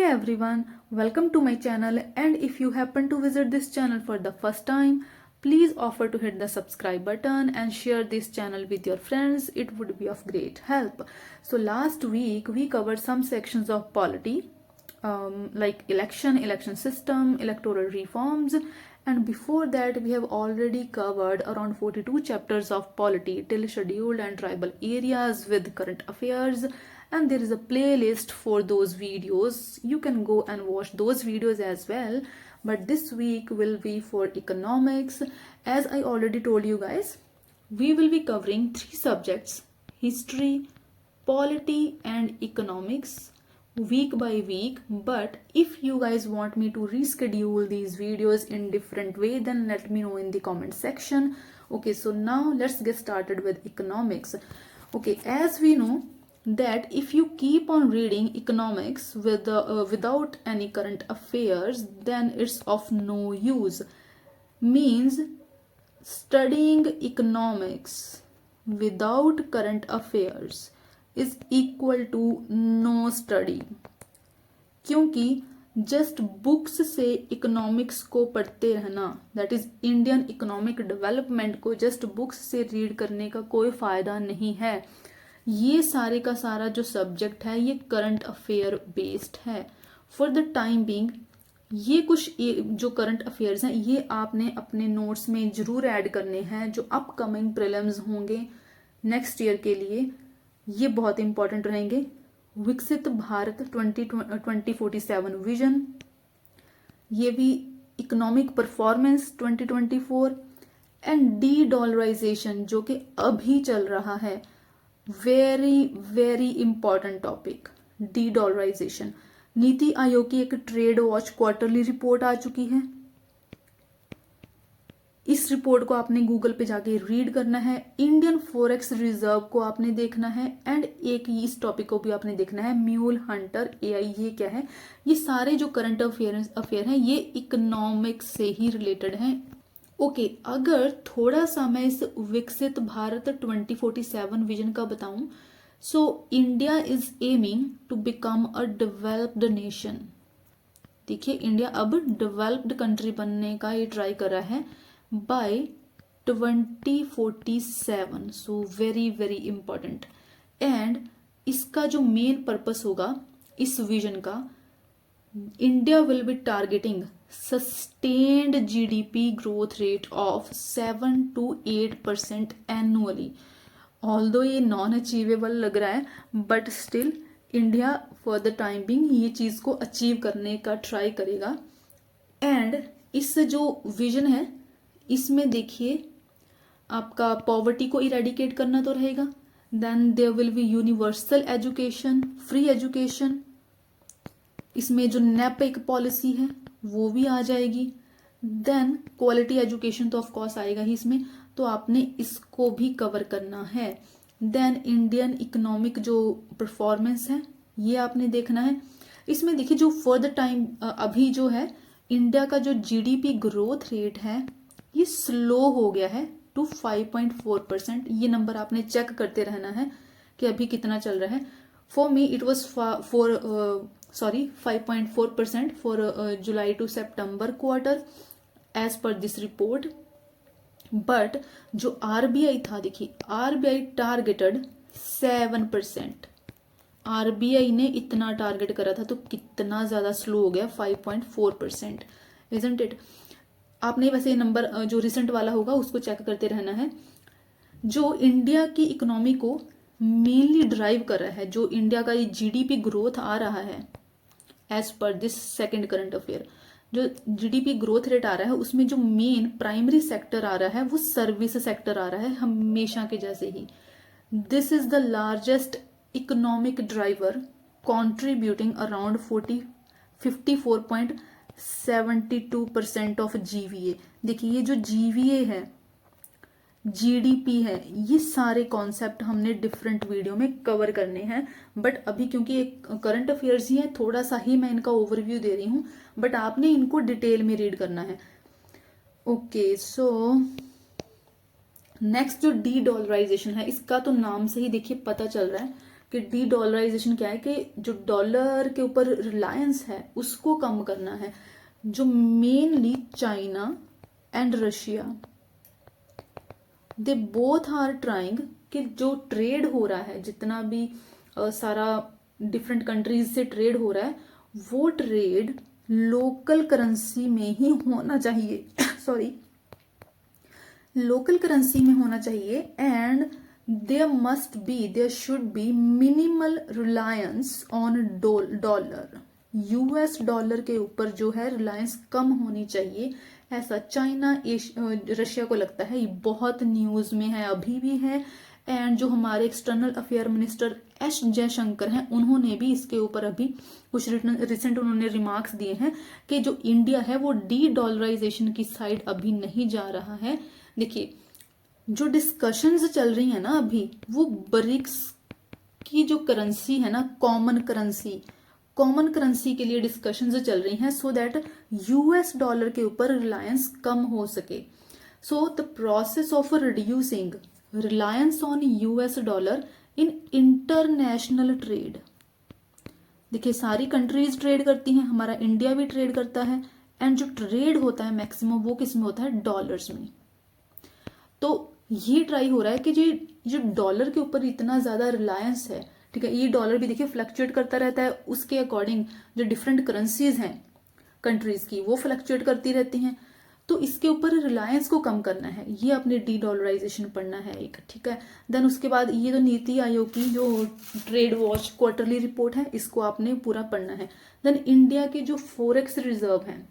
everyone, welcome to my channel, and if you happen to visit this channel for the first time, please offer to hit the subscribe button and share this channel with your friends. It would be of great help. So last week we covered some sections of polity, like election system, electoral reforms, and before that we have already covered around 42 chapters of polity till scheduled and tribal areas with current affairs, and there is a playlist for those videos. You can go and watch those videos as well, but this week will be for economics. As I already told you guys, we will be covering three subjects: history, polity and economics, week by week. But if you guys want me to reschedule these videos in different way, then let me know in the comment section. Okay, so now let's get started with economics. Okay, as we know that if you keep on reading economics without any current affairs, then it's of no use. Means studying economics without current affairs is equal to no study, क्योंकि just books से economics को पढ़ते रहना, that is Indian economic development को just books से read करने का कोई फायदा नहीं है. ये सारे का सारा जो सब्जेक्ट है ये करंट अफेयर बेस्ड है. फॉर द टाइम बीइंग ये कुछ जो करंट अफेयर्स हैं ये आपने अपने नोट्स में जरूर ऐड करने हैं. जो अपकमिंग प्रीलिम्स होंगे नेक्स्ट ईयर के लिए ये बहुत इंपॉर्टेंट रहेंगे. विकसित भारत 2047 विजन, ये भी economic performance 2024 and de dollarisation जो कि अभी चल रहा है. Very very important topic de dollarisation. NITI Aayog की एक ट्रेड वॉच क्वार्टरली रिपोर्ट आ चुकी है. इस रिपोर्ट को आपने गूगल पे जाके रीड करना है. इंडियन फॉरेक्स रिजर्व को आपने देखना है एंड एक इस टॉपिक को भी आपने देखना है, म्यूल हंटर एआई. ये क्या है? ये सारे जो करंट अफेयर हैं ये इकोनॉमिक्स से ही रिलेटेड हैं. ओके, अगर थोड़ा सा मैं इस विकसित भारत 2047 विजन का बताऊं, so India is aiming to become a developed nation. देखिए, इंडिया अब डेवलप्ड कंट्री बनने का ये ट्राई कर रहा है by 2047. So very very important. And इसका जो मेन पर्पस होगा इस विजन का, India will be targeting sustained GDP growth rate of 7 to 8% annually. Although ये नॉन अचीवेबल लग रहा है, but still India for the time being ये चीज को अचीव करने का ट्राई करेगा. एंड इस जो विजन है इसमें देखिए आपका पॉवर्टी को इरेडिकेट करना तो रहेगा. Then there will be universal education, free education. इसमें जो नेप एक पॉलिसी है वो भी आ जाएगी. देन क्वालिटी एजुकेशन तो ऑफ कोर्स आएगा ही इसमें, तो आपने इसको भी कवर करना है. देन इंडियन इकोनॉमिक जो परफॉर्मेंस है ये आपने देखना है. इसमें देखिए जो फॉर द टाइम अभी जो है इंडिया का जो जीडीपी ग्रोथ रेट है ये स्लो हो गया है टू 5.4%. ये नंबर आपने चेक करते रहना है कि अभी कितना चल रहा है. For me it was 5.4% for July to September quarter as per this report. But जो आरबीआई था, देखिए आरबीआई टारगेटेड 7%. आरबीआई ने इतना टारगेट करा था तो कितना ज्यादा स्लो हो गया 5.4%, isn't it? आपने वैसे ये नंबर जो रिसेंट वाला होगा उसको चेक करते रहना है. जो इंडिया की इकोनॉमी को मेनली ड्राइव कर रहा है, जो इंडिया का ये जीडीपी ग्रोथ आ रहा है as per this second current affair, जो जीडीपी ग्रोथ रेट आ रहा है उसमें जो मेन प्राइमरी सेक्टर आ रहा है वो सर्विस सेक्टर आ रहा है, हमेशा के जैसे ही. This is the largest economic driver contributing around 54.72% of GVA. देखिए ये जो जीवीए है, जीडीपी है, ये सारे कॉन्सेप्ट हमने डिफरेंट वीडियो में कवर करने हैं. बट अभी क्योंकि एक करंट अफेयर्स ही है, थोड़ा सा ही मैं इनका ओवरव्यू दे रही हूं, बट आपने इनको डिटेल में रीड करना है. ओके, सो नेक्स्ट जो डी डॉलराइजेशन है, इसका तो नाम से ही देखिए पता चल रहा है कि डी डॉलराइजेशन क्या है कि जो डॉलर के ऊपर रिलायंस है उसको कम करना है, जो mainly China and Russia they both are trying कि जो ट्रेड हो रहा है, जितना भी सारा डिफरेंट कंट्रीज से ट्रेड हो रहा है, वो ट्रेड लोकल करेंसी में ही होना चाहिए सॉरी, लोकल करेंसी में होना चाहिए। And there should be minimal reliance on dollar, US dollar के ऊपर जो है रिलायंस कम होनी चाहिए, ऐसा चाइना रशिया को लगता है। ये बहुत न्यूज में है, अभी भी है। एंड जो हमारे external affair minister S Jaishankar हैं, उन्होंने भी इसके ऊपर अभी कुछ रिसेंट उन्होंने रिमार्क्स दिए हैं कि जो इंडिया है वो डी डॉलराइजेशन की साइड अभी नहीं जा रहा है। देखिए जो डिस्कशंस चल रही है ना अभी, वो ब्रिक्स की जो करेंसी है ना, कॉमन करेंसी के लिए डिस्कशंस चल रही हैं, सो दैट यूएस डॉलर के ऊपर रिलायंस कम हो सके। So the process of reducing reliance on US dollar in international trade, देखिए सारी कंट्रीज ट्रेड करती हैं, हमारा इंडिया भी ट्रेड करता है, एंड जो ट्रेड होता है मैक्सिमम वो किस में होता है, डॉलर्स में। तो ये ट्राई हो रहा है कि जो डॉलर के ऊपर इतना ज्यादा रिलायंस है, ठीक है, ये डॉलर भी देखिए फ्लक्चुएट करता रहता है, उसके अकॉर्डिंग जो डिफरेंट करेंसीज हैं कंट्रीज की वो फ्लक्चुएट करती रहती हैं, तो इसके ऊपर रिलायंस को कम करना है, ये अपने डी डॉलराइजेशन पढ़ना है एक, ठीक है। देन उसके बाद ये तो नीति आयोग की जो ट्रेड वॉच क्वार्टरली रिपोर्ट है, इसको आपने पूरा पढ़ना है। देन इंडिया के जो फॉरेक्स रिजर्व हैं,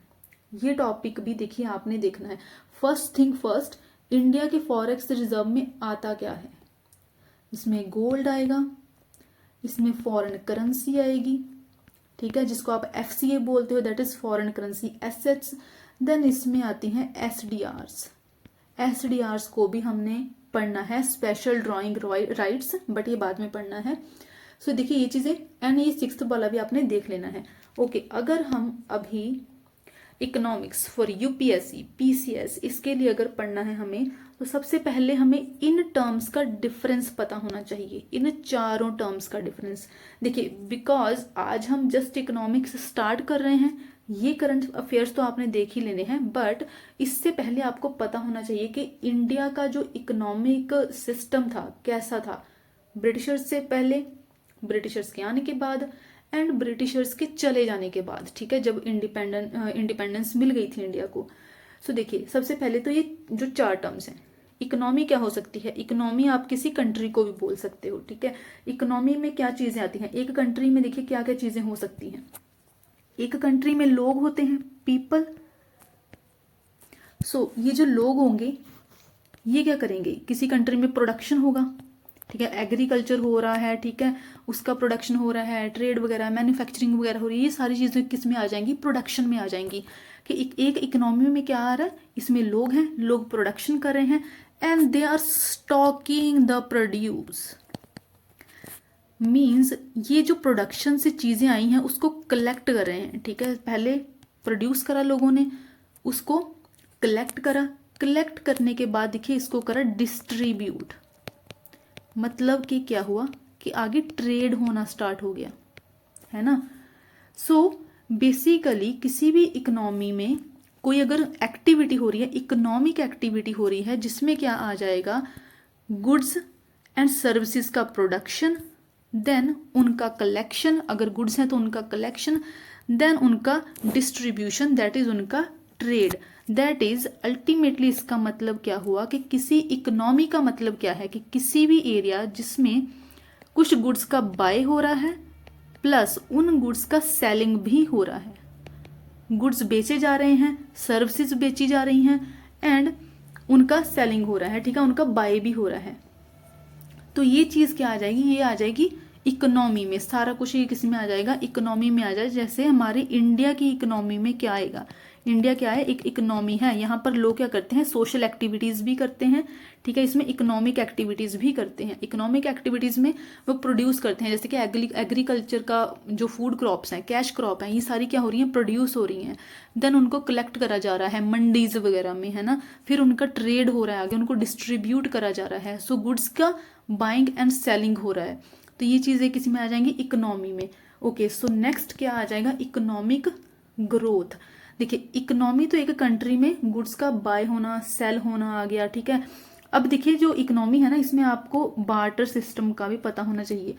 ये टॉपिक भी देखिए आपने देखना है। फर्स्ट थिंग फर्स्ट, इंडिया के फॉरेक्स रिजर्व में आता क्या है, इसमें गोल्ड आएगा, इसमें फॉरेन करेंसी आएगी, ठीक है, जिसको आप एफसीए बोलते हो, that is foreign currency assets. Then इसमें आती हैं एसडीआरस, एसडीआरस को भी हमने पढ़ना है, स्पेशल ड्राइंग राइट्स, बट ये बाद में पढ़ना है। सो देखिए ये चीजें, एंड ये 6th वाला भी आपने देख लेना है। ओके, अगर हम अभी इकोनॉमिक्स फॉर यूपीएससी पीसीएस इसके लिए अगर पढ़ना है हमें, तो सबसे पहले हमें इन टर्म्स का डिफरेंस पता होना चाहिए, इन चारों टर्म्स का डिफरेंस। देखिए बिकॉज आज हम जस्ट इकोनॉमिक्स स्टार्ट कर रहे हैं, ये करंट अफेयर्स तो आपने देख ही लेने हैं, बट इससे पहले आपको पता होना चाहिए कि इंडिया का जो इकोनॉमिक सिस्टम था कैसा था, ब्रिटिशर्स से पहले, ब्रिटिशर्स के आने के बाद, एंड ब्रिटिशर्स के चले जाने के बाद, ठीक है, जब इंडिपेंडेंस मिल गई थी इंडिया को। सो देखिए सबसे पहले तो ये जो 4 टर्म्स हैं, इकोनॉमी क्या हो सकती है, इकोनॉमी आप किसी कंट्री को भी बोल सकते हो, ठीक है। इकोनॉमी में क्या चीजें आती हैं, एक कंट्री में देखिए क्या क्या चीजें हो सकती हैं, एक कंट्री में लोग होते हैं, पीपल। सो ये जो लोग होंगे ये क्या करेंगे, किसी कंट्री में प्रोडक्शन होगा, ठीक है, एग्रीकल्चर हो रहा है, ठीक है, उसका प्रोडक्शन हो रहा है, ट्रेड वगैरह मैन्युफैक्चरिंग वगैरह हो रही है, ये सारी चीजें किस में आ जाएंगी, प्रोडक्शन में आ जाएंगी। कि एक इकोनॉमी में क्या आ रहा है, इसमें लोग हैं, लोग प्रोडक्शन कर रहे हैं, and they are stocking the produce, means ये जो प्रोडक्शन से चीजें आई हैं उसको कलेक्ट कर रहे हैं, ठीक है, पहले प्रोड्यूस करा लोगों ने, उसको कलेक्ट करा, कलेक्ट करने के बाद देखिए इसको करा डिस्ट्रीब्यूट, मतलब कि क्या हुआ कि आगे ट्रेड होना स्टार्ट हो गया, है ना। सो बेसिकली किसी भी इकोनॉमी में कोई अगर एक्टिविटी हो रही है, इकोनॉमिक एक्टिविटी हो रही है, जिसमें क्या आ जाएगा, गुड्स एंड सर्विसेज का प्रोडक्शन, देन उनका कलेक्शन, अगर गुड्स हैं तो उनका कलेक्शन, देन उनका डिस्ट्रीब्यूशन, दैट इज उनका ट्रेड। दैट इज अल्टीमेटली इसका मतलब क्या हुआ कि किसी इकोनॉमी का मतलब क्या है कि किसी भी एरिया जिसमें कुछ गुड्स का बाय हो रहा है प्लस उन गुड्स का सेलिंग भी हो रहा है, गुड्स बेचे जा रहे हैं, सर्विसेज बेची जा रही हैं, एंड उनका सेलिंग हो रहा है, ठीक है, उनका बाय भी हो रहा है। तो ये चीज क्या आ जाएगी, ये आ जाएगी इकोनॉमी में, सारा कुछ ये किस में आ जाएगा, इकोनॉमी में आ जाए। जैसे हमारे इंडिया की इकोनॉमी में क्या आएगा, इंडिया क्या है, एक इकोनॉमी है, यहाँ पर लोग क्या करते हैं, सोशल एक्टिविटीज भी करते हैं, ठीक है, इसमें इकोनॉमिक एक्टिविटीज भी करते हैं। इकोनॉमिक एक्टिविटीज में वो प्रोड्यूस करते हैं, जैसे कि एग्रीकल्चर का जो फूड क्रॉप्स हैं, कैश क्रॉप हैं, ये सारी क्या हो रही हैं, प्रोड्यूस हो रही हैं, देन उनको कलेक्ट करा जा रहा है मंडीज वगैरह में, है ना, फिर उनका ट्रेड हो रहा है आगे, उनको डिस्ट्रीब्यूट करा जा रहा है। सो गुड्स का बाइंग एंड सेलिंग हो रहा है। तो ये चीज़ें किसी में आ जाएंगी, इकोनॉमी में। ओके, सो नेक्स्ट क्या आ जाएगा, इकोनॉमिक ग्रोथ। देखिए इकोनॉमी तो एक कंट्री में गुड्स का बाय होना, सेल होना आ गया, ठीक है। अब देखिए जो इकोनॉमी है ना, इसमें आपको बार्टर सिस्टम का भी पता होना चाहिए।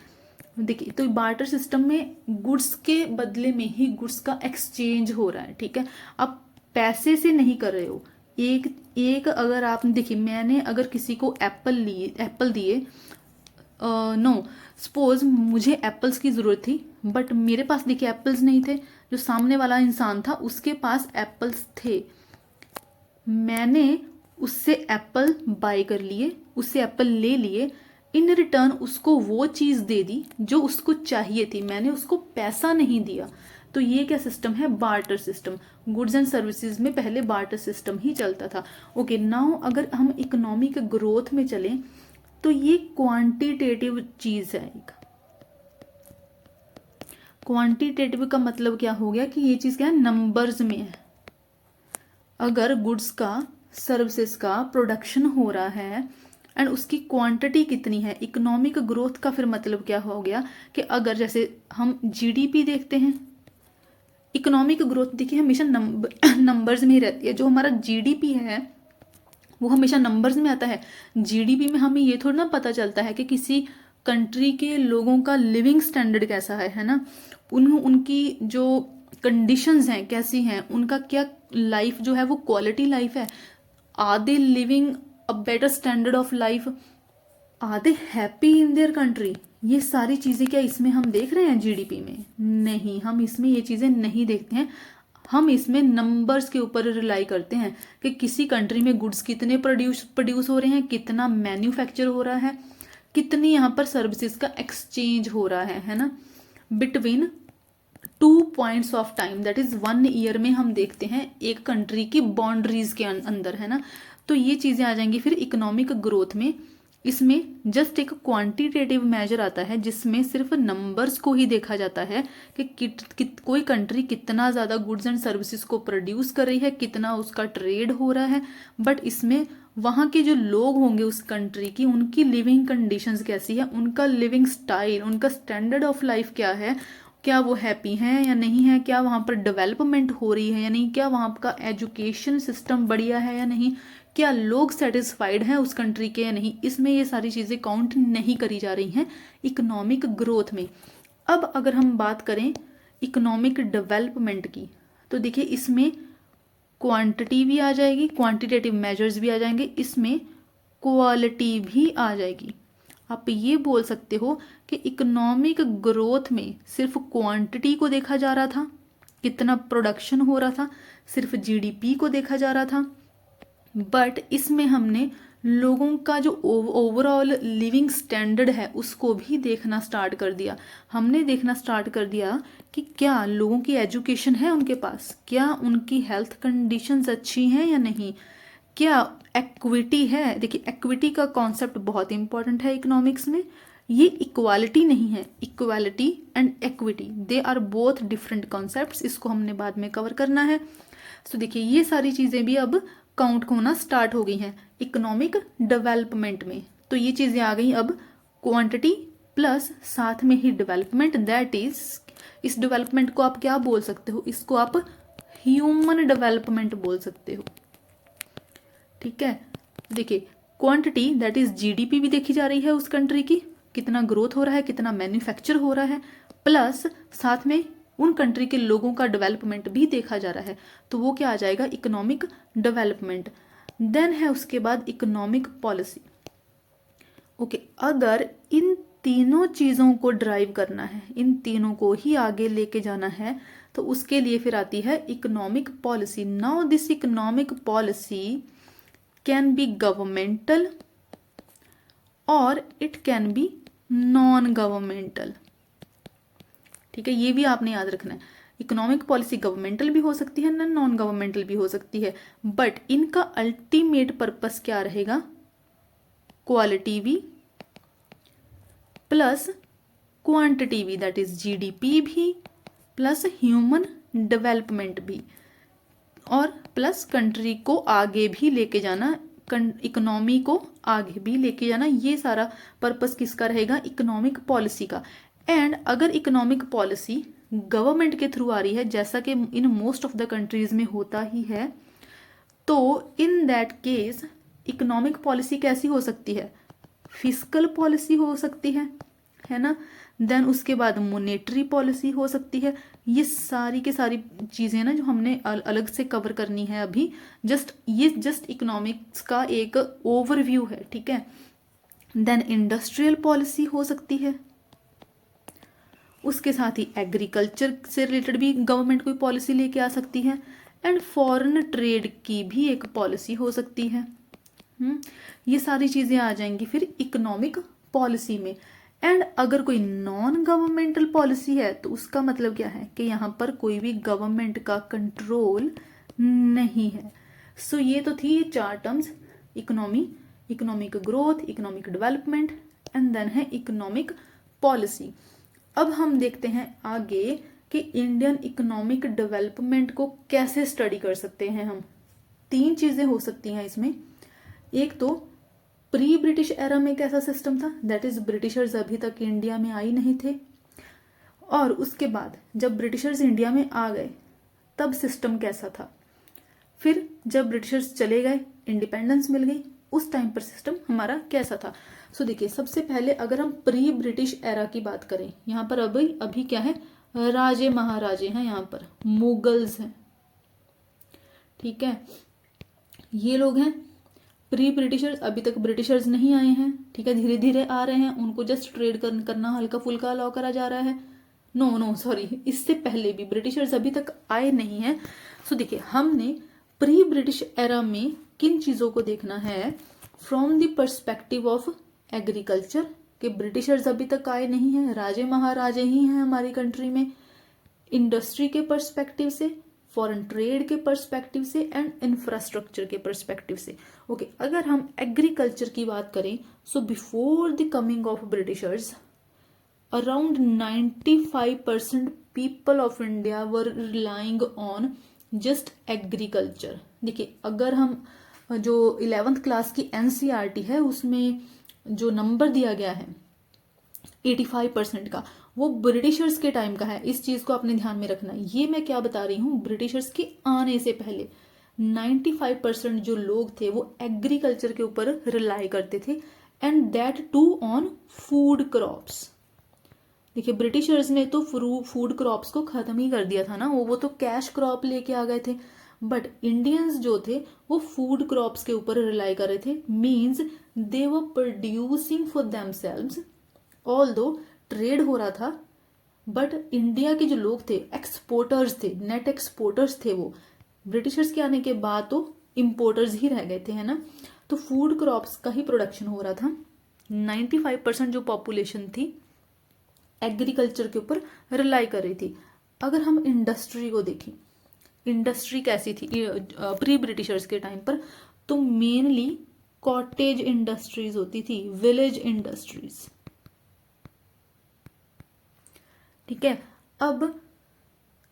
देखिए तो बार्टर सिस्टम में गुड्स के बदले में ही गुड्स का एक्सचेंज हो रहा है, ठीक है। आप पैसे से नहीं कर रहे हो। एक अगर आप देखिए, मैंने अगर किसी को एप्पल दिए, नो, सपोज मुझे एप्पल्स की ज़रूरत थी, बट मेरे पास देखिए एप्पल्स नहीं थे, जो सामने वाला इंसान था उसके पास एप्पल्स थे। मैंने उससे एप्पल बाय कर लिए, उससे एप्पल ले लिए, इन रिटर्न उसको वो चीज़ दे दी जो उसको चाहिए थी, मैंने उसको पैसा नहीं दिया। तो ये क्या सिस्टम है, barter system. Goods and services में पहले बार्टर सिस्टम ही चलता था। ओके, नाउ अगर हम इकोनॉमिक ग्रोथ में चलें तो ये क्वांटिटेटिव चीज है। एक क्वांटिटेटिव का मतलब क्या हो गया कि ये चीज क्या है, नंबर्स में है। अगर गुड्स का, सर्विसेज का प्रोडक्शन हो रहा है एंड उसकी क्वांटिटी कितनी है, इकोनॉमिक ग्रोथ का फिर मतलब क्या हो गया कि अगर जैसे हम जीडीपी देखते हैं, इकोनॉमिक ग्रोथ देखिए हमेशा नंबर्स में ही रहती है। जो हमारा जीडीपी है वो हमेशा नंबर्स में आता है। जीडीपी में हमें ये थोड़ा ना पता चलता है कि किसी कंट्री के लोगों का लिविंग स्टैंडर्ड कैसा है ना, उनकी जो कंडीशंस हैं कैसी हैं, उनका क्या लाइफ जो है वो क्वालिटी लाइफ है, are they living a better standard of life, are they happy in their country. ये सारी चीजें क्या इसमें हम देख रहे हैं जीडीपी में? नहीं, हम इसमें ये चीजें नहीं देखते हैं। हम इसमें नंबर्स के ऊपर रिलाई करते हैं कि किसी कंट्री में गुड्स कितने प्रोड्यूस हो रहे हैं, कितना मैन्युफैक्चर हो रहा है, कितनी यहाँ पर सर्विसेज का एक्सचेंज हो रहा है ना, between 2 points of time, that is 1 year में हम देखते हैं एक कंट्री की बाउंड्रीज के अंदर, है ना। तो ये चीजें आ जाएंगी फिर इकोनॉमिक ग्रोथ में। इसमें जस्ट एक क्वांटिटेटिव मेजर आता है जिसमें सिर्फ नंबर्स को ही देखा जाता है कि कोई कंट्री कितना ज़्यादा गुड्स एंड सर्विसेज को प्रोड्यूस कर रही है, कितना उसका ट्रेड हो रहा है, बट इसमें वहाँ के जो लोग होंगे उस कंट्री की, उनकी लिविंग कंडीशंस कैसी है, उनका लिविंग स्टाइल, उनका स्टैंडर्ड ऑफ लाइफ क्या है, क्या वो हैप्पी हैं या नहीं है, क्या वहाँ पर डेवलपमेंट हो रही है या नहीं, क्या वहाँ का एजुकेशन सिस्टम बढ़िया है या नहीं, क्या लोग सेटिस्फाइड हैं उस कंट्री के या नहीं, इसमें ये सारी चीज़ें काउंट नहीं करी जा रही हैं इकोनॉमिक ग्रोथ में। अब अगर हम बात करें इकोनॉमिक डेवलपमेंट की, तो देखिए इसमें क्वांटिटी भी आ जाएगी, क्वांटिटेटिव मेजर्स भी आ जाएंगे, इसमें क्वालिटी भी आ जाएगी। आप ये बोल सकते हो कि इकोनॉमिक ग्रोथ में सिर्फ क्वांटिटी को देखा जा रहा था, कितना प्रोडक्शन हो रहा था, सिर्फ जीडीपी को देखा जा रहा था, बट इसमें हमने लोगों का जो ओवरऑल लिविंग स्टैंडर्ड है उसको भी देखना स्टार्ट कर दिया। हमने देखना स्टार्ट कर दिया कि क्या लोगों की एजुकेशन है उनके पास, क्या उनकी हेल्थ कंडीशंस अच्छी हैं या नहीं, क्या एक्विटी है। देखिए एक्विटी का कॉन्सेप्ट बहुत इंपॉर्टेंट है इकोनॉमिक्स में। ये इक्वालिटी नहीं है, equality and equity they are both different concepts, इसको हमने बाद में कवर करना है। तो देखिए ये सारी चीज़ें भी अब काउंट होना स्टार्ट हो गई हैं इकोनॉमिक डेवलपमेंट में। तो ये चीज़ें आ गई अब क्वांटिटी प्लस साथ में ही डेवलपमेंट, दैट इज, इस डेवलपमेंट को आप क्या बोल सकते हो, इसको आप ह्यूमन डेवलपमेंट बोल सकते हो, ठीक है। देखिए क्वांटिटी दैट इज जीडीपी भी देखी जा रही है उस कंट्री की, कितना ग्रोथ हो रहा है, कितना मैन्युफैक्चर हो रहा है, प्लस साथ में उन कंट्री के लोगों का डेवलपमेंट भी देखा जा रहा है, तो वो क्या आ जाएगा, इकोनॉमिक डेवलपमेंट। देन है उसके बाद इकोनॉमिक पॉलिसी। ओके, अगर इन तीनों चीज़ों को ड्राइव करना है, इन तीनों को ही आगे लेके जाना है, तो उसके लिए फिर आती है economic policy. Now this economic policy can be governmental और it can be non governmental, ठीक है। ये भी आपने याद रखना है, इकोनॉमिक पॉलिसी गवर्नमेंटल भी हो सकती है ना, नॉन गवर्नमेंटल भी हो सकती है, बट इनका अल्टीमेट पर्पस क्या रहेगा, क्वालिटी भी प्लस क्वांटिटी भी, दैट इज जीडीपी भी प्लस ह्यूमन डेवलपमेंट भी, और प्लस कंट्री को आगे भी लेके जाना इकोनॉमी को आगे भी लेके जाना, ये सारा पर्पस किसका रहेगा, इकोनॉमिक पॉलिसी का। एंड अगर इकोनॉमिक पॉलिसी गवर्नमेंट के थ्रू आ रही है, जैसा कि in most of the countries में होता ही है, तो in that case economic policy कैसी हो सकती है, फिस्कल पॉलिसी हो सकती है ना। देन उसके बाद मोनेटरी पॉलिसी हो सकती है। ये सारी की सारी चीजें ना जो हमने अलग से कवर करनी है अभी, ये जस्ट इकोनॉमिक्स का एक ओवरव्यू है, ठीक है। देन इंडस्ट्रियल पॉलिसी हो सकती है, उसके साथ ही एग्रीकल्चर से रिलेटेड भी गवर्नमेंट कोई पॉलिसी लेके आ सकती है। एंड फॉरेन ट्रेड की भी एक पॉलिसी हो सकती है। ये सारी चीजें आ जाएंगी फिर इकोनॉमिक पॉलिसी में। एंड अगर कोई नॉन गवर्नमेंटल पॉलिसी है तो उसका मतलब क्या है कि यहाँ पर कोई भी गवर्नमेंट का कंट्रोल नहीं है। सो ये तो थी चार terms, economy, economic growth, economic development and then है इकोनॉमिक पॉलिसी। अब हम देखते हैं आगे कि इंडियन इकोनॉमिक डेवलपमेंट को कैसे स्टडी कर सकते हैं हम। तीन चीजें हो सकती हैं इसमें। एक तो प्री ब्रिटिश एरा में कैसा सिस्टम था, दैट इज ब्रिटिशर्स अभी तक इंडिया में आई नहीं थे, और उसके बाद जब ब्रिटिशर्स इंडिया में आ गए तब सिस्टम कैसा था, फिर जब ब्रिटिशर्स चले गए इंडिपेंडेंस मिल गई उस टाइम पर सिस्टम हमारा कैसा था। सो देखिए, सबसे पहले अगर हम प्री ब्रिटिश एरा की बात करें, यहाँ पर अभी क्या है, राजे महाराजे हैं, यहाँ पर मुगल्स हैं, ठीक है, ये लोग हैं प्री ब्रिटिशर्स। अभी तक ब्रिटिशर्स नहीं आए हैं, ठीक है, धीरे धीरे आ रहे हैं, उनको जस्ट ट्रेड करना हल्का फुल्का अलाउ करा जा रहा है। नो सॉरी, इससे पहले भी ब्रिटिशर्स अभी तक आए नहीं हैं। सो देखिए, हमने प्री ब्रिटिश एरा में किन चीजों को देखना है, from the perspective of agriculture, कि ब्रिटिशर्स अभी तक आए नहीं हैं, राजे महाराजे ही हैं हमारी कंट्री में। इंडस्ट्री के पर्सपेक्टिव से, फॉरेन ट्रेड के पर्सपेक्टिव से एंड इंफ्रास्ट्रक्चर के पर्सपेक्टिव से। ओके, अगर हम एग्रीकल्चर की बात करें, so before the coming of Britishers around 95% people of India were relying on just agriculture. देखिए, अगर हम जो 11th क्लास की एनसीईआरटी है उसमें जो नंबर दिया गया है 85% का, वो ब्रिटिशर्स के टाइम का है। इस चीज को आपने ध्यान में रखना है। ये मैं क्या बता रही हूँ, ब्रिटिशर्स के आने से पहले 95% जो लोग थे वो एग्रीकल्चर के ऊपर रिलाई करते थे, and that too on food crops. देखिए, ब्रिटिशर्स ने तो फूड क्रॉप्स को खत्म ही कर दिया था ना, वो तो कैश क्रॉप लेके आ गए थे, बट इंडियंस जो थे वो फूड क्रॉप्स के ऊपर रिलाई कर रहे थे। Means they were producing for themselves, although trade हो रहा था, बट इंडिया के जो लोग थे एक्सपोर्टर्स थे, नेट एक्सपोर्टर्स थे वो। ब्रिटिशर्स के आने के बाद तो इंपोर्टर्स ही रह गए थे, है ना। तो फूड क्रॉप्स का ही प्रोडक्शन हो रहा था। 95% जो पॉपुलेशन थी एग्रीकल्चर के ऊपर रिलाई कर रही थी। अगर हम इंडस्ट्री को देखें, इंडस्ट्री कैसी थी प्री ब्रिटिशर्स के टाइम पर, तो मेनली कॉटेज इंडस्ट्रीज होती थी, विलेज इंडस्ट्रीज, ठीक है। अब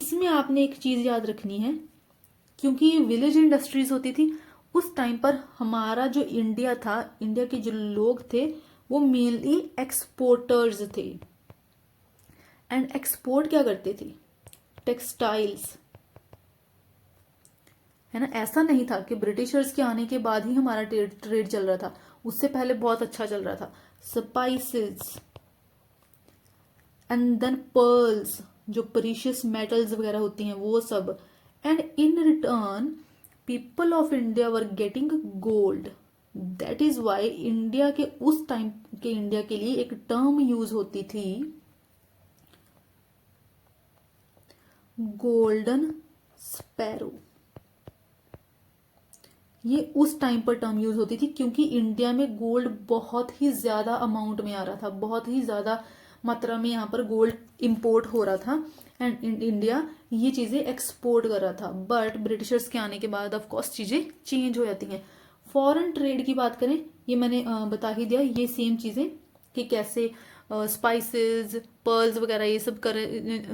इसमें आपने एक चीज याद रखनी है, क्योंकि ये विलेज इंडस्ट्रीज होती थी उस टाइम पर, हमारा जो इंडिया था, इंडिया के जो लोग थे वो मेनली एक्सपोर्टर्स थे। एंड एक्सपोर्ट क्या करते थे, टेक्सटाइल्स, है ना। ऐसा नहीं था कि ब्रिटिशर्स के आने के बाद ही हमारा ट्रेड चल रहा था, उससे पहले बहुत अच्छा चल रहा था। स्पाइसेस एंड देन पर्ल्स, जो प्रीशियस मेटल्स वगैरह होती हैं वो सब। And in return people of India were getting gold. That is why India के उस टाइम के इंडिया के लिए एक टर्म यूज होती थी, गोल्डन स्पैरो। ये उस टाइम पर टर्म यूज होती थी क्योंकि इंडिया में गोल्ड बहुत ही ज्यादा अमाउंट में आ रहा था, बहुत ही ज्यादा मात्रा में यहाँ पर गोल्ड इंपोर्ट हो रहा था, एंड इंडिया ये चीजें एक्सपोर्ट कर रहा था। बट ब्रिटिशर्स के आने के बाद ऑफ कोर्स चीजें चेंज हो जाती हैं। फॉरेन ट्रेड की बात करें, ये मैंने बता ही दिया, ये सेम चीजें कि कैसे स्पाइसेस, पर्ल्स वगैरह ये सब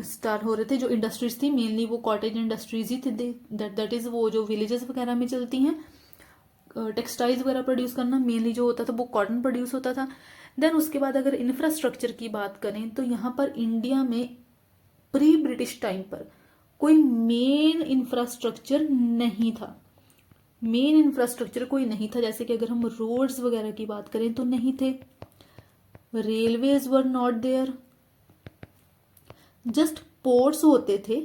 स्टार्ट हो रहे थे। जो इंडस्ट्रीज थी मेनली वो कॉटेज इंडस्ट्रीज ही थी, दैट इज वो जो विलेजेस वगैरह में चलती हैं, टेक्सटाइल्स वगैरह प्रोड्यूस करना, मेनली जो होता था वो कॉटन प्रोड्यूस होता था। देन उसके बाद अगर इंफ्रास्ट्रक्चर की बात करें तो यहाँ पर इंडिया में प्री ब्रिटिश टाइम पर कोई मेन इंफ्रास्ट्रक्चर नहीं था। मेन इंफ्रास्ट्रक्चर कोई नहीं था, जैसे कि अगर हम रोड्स वगैरह की बात करें तो नहीं थे, railways were not there, just ports होते थे,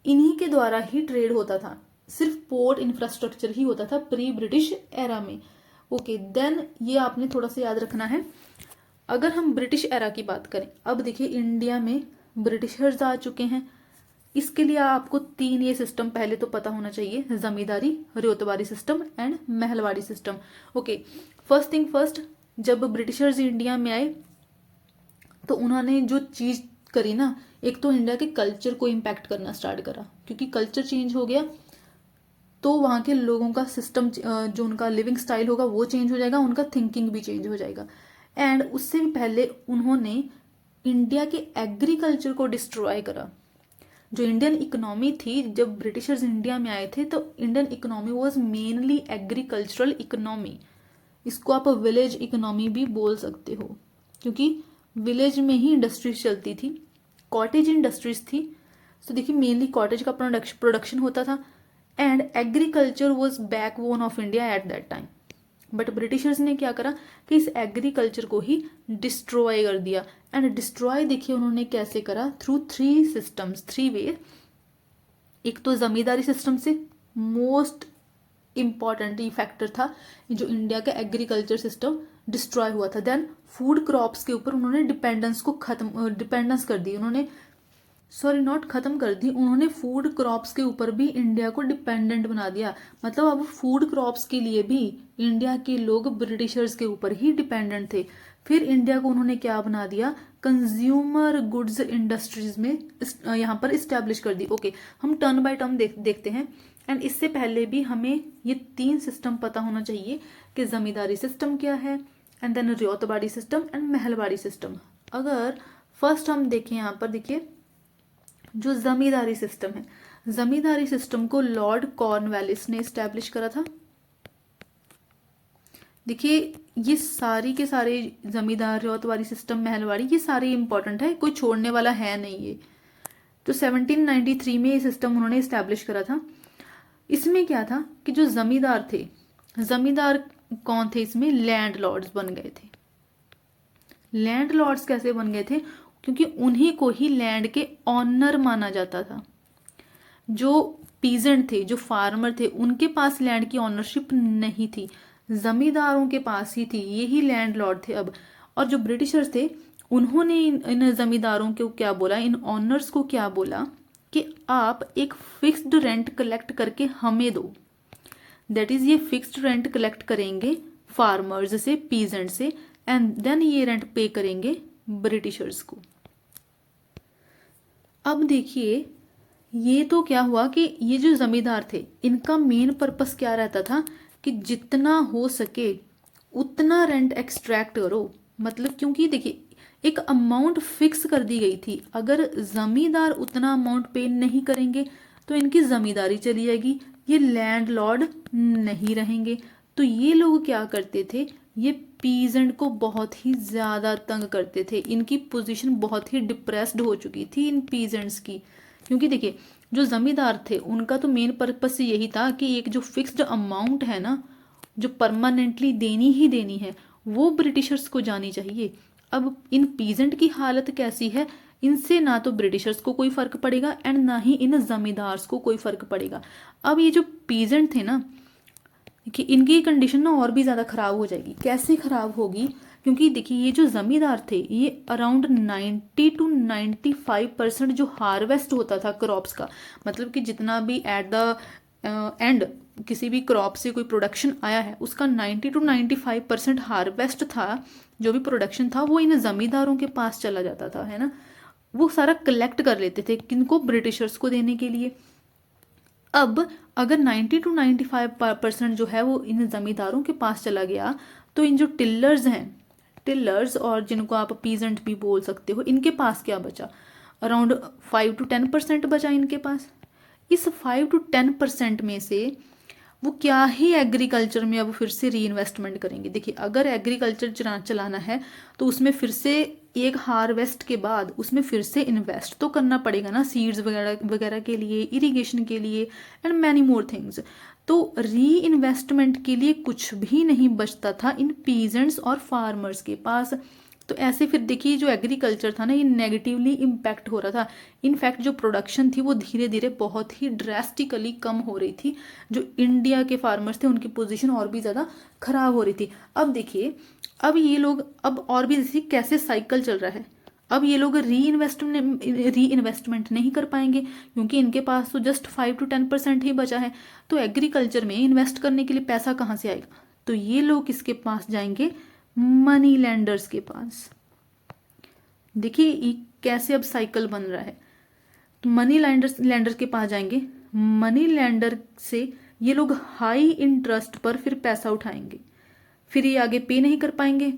इन्हीं के द्वारा ही ट्रेड होता था, सिर्फ पोर्ट इंफ्रास्ट्रक्चर ही होता था प्री ब्रिटिश एरा में। ओके, देन ये आपने थोड़ा सा याद रखना है। अगर हम ब्रिटिश एरा की बात करें, अब देखिए इंडिया में ब्रिटिशर्स आ चुके हैं, इसके लिए आपको 3 ये सिस्टम पहले तो पता होना चाहिए, zamindari, ryotwari system and mahalwari system. Okay, first thing first, जब ब्रिटिशर्स इंडिया में आए तो उन्होंने जो चीज करी ना, एक तो इंडिया के कल्चर को इम्पैक्ट करना स्टार्ट करा, क्योंकि कल्चर चेंज हो गया तो वहाँ के लोगों का सिस्टम, जो उनका लिविंग स्टाइल होगा वो चेंज हो जाएगा, उनका थिंकिंग भी चेंज हो जाएगा। एंड उससे भी पहले उन्होंने इंडिया के एग्रीकल्चर को डिस्ट्रॉय करा। जो इंडियन इकोनॉमी थी, जब ब्रिटिशर्स इंडिया में आए थे तो Indian economy was mainly agricultural economy. इसको आप विलेज इकोनॉमी भी बोल सकते हो, क्योंकि विलेज में ही इंडस्ट्रीज चलती थी, कॉटेज इंडस्ट्रीज थी। तो देखिए मेनली कॉटेज का प्रोडक्शन होता था and agriculture was backbone of India at that time. But Britishers ने क्या करा कि इस एग्रीकल्चर को ही डिस्ट्रॉय कर दिया। एंड डिस्ट्रॉय देखिए उन्होंने कैसे करा, थ्रू 3 सिस्टम्स, 3 वे। एक तो जमींदारी सिस्टम से, मोस्ट इंपॉर्टेंट फैक्टर था जो इंडिया का एग्रीकल्चर सिस्टम डिस्ट्रॉय हुआ था। देन फूड क्रॉप्स के ऊपर उन्होंने डिपेंडेंस कर दी, उन्होंने नॉट खत्म कर दी, उन्होंने फूड क्रॉप्स के ऊपर भी इंडिया को डिपेंडेंट बना दिया। मतलब अब फूड क्रॉप्स के लिए भी इंडिया के लोग ब्रिटिशर्स के ऊपर ही डिपेंडेंट थे। फिर इंडिया को उन्होंने क्या बना दिया, कंज्यूमर गुड्स इंडस्ट्रीज में यहाँ पर इस्टेब्लिश कर दी। ओके, हम टर्न बाय टर्न देखते हैं। एंड इससे पहले भी हमें ये 3 सिस्टम पता होना चाहिए कि जमींदारी सिस्टम क्या है, and then ryotwari system and mahalwari system. अगर फर्स्ट हम देखें, यहाँ पर देखिए जो जमींदारी सिस्टम है, जमींदारी सिस्टम को लॉर्ड कॉर्नवालिस ने इस्टेब्लिश करा था। देखिए ये सारी के सारे जमींदार, रयतवाड़ी सिस्टम, महलवाड़ी, ये सारे इंपॉर्टेंट है, कोई छोड़ने वाला है नहीं ये। तो 1793 में ये सिस्टम उन्होंने इस्टेब्लिश करा था। इसमें क्या था कि जो जमींदार थे, जमींदार कौन थे इसमें, लैंड लॉर्ड्स बन गए थे। लैंड लॉर्ड्स कैसे बन गए थे, क्योंकि उन्हीं को ही लैंड के ऑनर माना जाता था। जो पीजेंट थे, जो फार्मर थे, उनके पास लैंड की ऑनरशिप नहीं थी, जमींदारों के पास ही थी, यही लैंड लॉर्ड थे अब। और जो ब्रिटिशर्स थे उन्होंने इन जमींदारों को क्या बोला, इन ऑनर्स को क्या बोला कि आप एक फिक्स्ड रेंट कलेक्ट करके हमें दो। दैट इज, ये फिक्स्ड रेंट कलेक्ट करेंगे फार्मर्स से, पीजेंट से, एंड देन ये रेंट पे करेंगे ब्रिटिशर्स को। अब देखिए ये तो क्या हुआ कि ये जो जमींदार थे, इनका मेन पर्पस क्या रहता था कि जितना हो सके उतना रेंट एक्सट्रैक्ट करो। मतलब क्योंकि देखिए एक अमाउंट फिक्स कर दी गई थी, अगर जमींदार उतना अमाउंट पे नहीं करेंगे तो इनकी जमींदारी चली जाएगी, ये लैंड लॉर्ड नहीं रहेंगे। तो ये लोग क्या करते थे, ये पीजेंट को बहुत ही ज़्यादा तंग करते थे, इनकी पोजीशन बहुत ही डिप्रेस्ड हो चुकी थी इन पीजेंट्स की। क्योंकि देखिए जो जमींदार थे उनका तो मेन पर्पस यही था कि एक जो फिक्स्ड अमाउंट है ना, जो परमानेंटली देनी ही देनी है, वो ब्रिटिशर्स को जानी चाहिए। अब इन पीजेंट की हालत कैसी है, इनसे ना तो ब्रिटिशर्स को कोई फर्क पड़ेगा एंड ना ही इन जमींदार्स को कोई फर्क पड़ेगा। अब ये जो पीजेंट थे ना, कि इनकी कंडीशन ना और भी ज़्यादा ख़राब हो जाएगी। कैसे ख़राब होगी, क्योंकि देखिए ये जो ज़मींदार थे ये अराउंड 90 to 95% जो हार्वेस्ट होता था क्रॉप्स का, मतलब कि जितना भी एट द एंड किसी भी क्रॉप से कोई प्रोडक्शन आया है उसका 90 to 95% हार्वेस्ट था, जो भी प्रोडक्शन था वो इन ज़मींदारों के पास चला जाता था, है ना। वो सारा कलेक्ट कर लेते थे, किनको, ब्रिटिशर्स को देने के लिए। अब अगर 90 to 95% जो है वो इन जमींदारों के पास चला गया, तो इन जो टिलर्स हैं, टिलर्स और जिनको आप पीजेंट भी बोल सकते हो, इनके पास क्या बचा, अराउंड 5 to 10% बचा इनके पास। इस 5 to 10% में से वो क्या ही एग्रीकल्चर में अब फिर से री इन्वेस्टमेंट करेंगे। देखिए अगर एग्रीकल्चर चलाना है तो उसमें फिर से एक हार्वेस्ट के बाद उसमें फिर से इन्वेस्ट तो करना पड़ेगा ना, सीड्स वगैरह वगैरह के लिए, इरिगेशन के लिए एंड मैनी मोर थिंग्स। तो री इन्वेस्टमेंट के लिए कुछ भी नहीं बचता था इन पीजेंट्स और फार्मर्स के पास। तो ऐसे फिर देखिए जो एग्रीकल्चर था ना ये नेगेटिवली इम्पैक्ट हो रहा था। इनफैक्ट जो प्रोडक्शन थी वो धीरे धीरे बहुत ही ड्रेस्टिकली कम हो रही थी। जो इंडिया के फार्मर्स थे उनकी पोजीशन और भी ज़्यादा खराब हो रही थी। अब देखिए अब ये लोग अब और भी देखिए कैसे साइकिल चल रहा है। अब ये लोग री इन्वेस्टमेंट नहीं कर पाएंगे क्योंकि इनके पास तो जस्ट 5 to 10% ही बचा है। तो एग्रीकल्चर में इन्वेस्ट करने के लिए पैसा कहाँ से आएगा? तो ये लोग किसके पास जाएंगे? मनी लैंडर्स के पास। देखिए ये कैसे अब साइकिल बन रहा है। तो मनी लैंडर्स के पास जाएंगे, मनी लैंडर से ये लोग हाई इंटरेस्ट पर फिर पैसा उठाएंगे, फिर ये आगे पे नहीं कर पाएंगे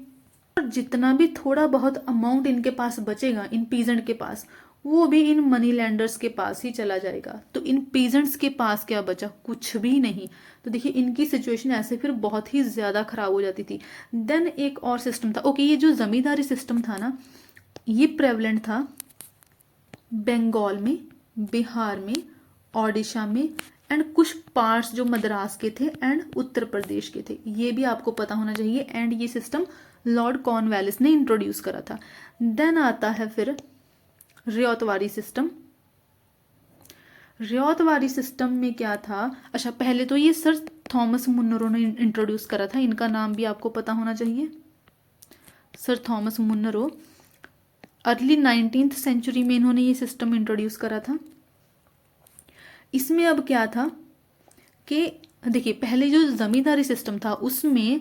और जितना भी थोड़ा बहुत अमाउंट इनके पास बचेगा इन पीजेंट के पास वो भी इन मनी लैंडर्स के पास ही चला जाएगा। तो इन पीजेंट्स के पास क्या बचा? कुछ भी नहीं। तो देखिए इनकी सिचुएशन ऐसे फिर बहुत ही ज़्यादा खराब हो जाती थी। देन एक और सिस्टम था, ओके ये जो जमींदारी सिस्टम था ना ये प्रेवलेंट था बंगाल में, बिहार में, ओडिशा में एंड कुछ पार्ट्स जो मद्रास के थे एंड उत्तर प्रदेश के थे। ये भी आपको पता होना चाहिए। एंड ये सिस्टम लॉर्ड कॉर्नवालिस ने इंट्रोड्यूस करा था। देन आता है फिर रियायतवारी सिस्टम। रियायतवारी सिस्टम में क्या था? अच्छा पहले तो ये सर थॉमस मुनरो ने इंट्रोड्यूस करा था। इनका नाम भी आपको पता होना चाहिए, sir Thomas Munro. Early 19th century में इन्होंने ये सिस्टम इंट्रोड्यूस करा था। इसमें अब क्या था कि देखिए पहले जो जमींदारी सिस्टम था उसमें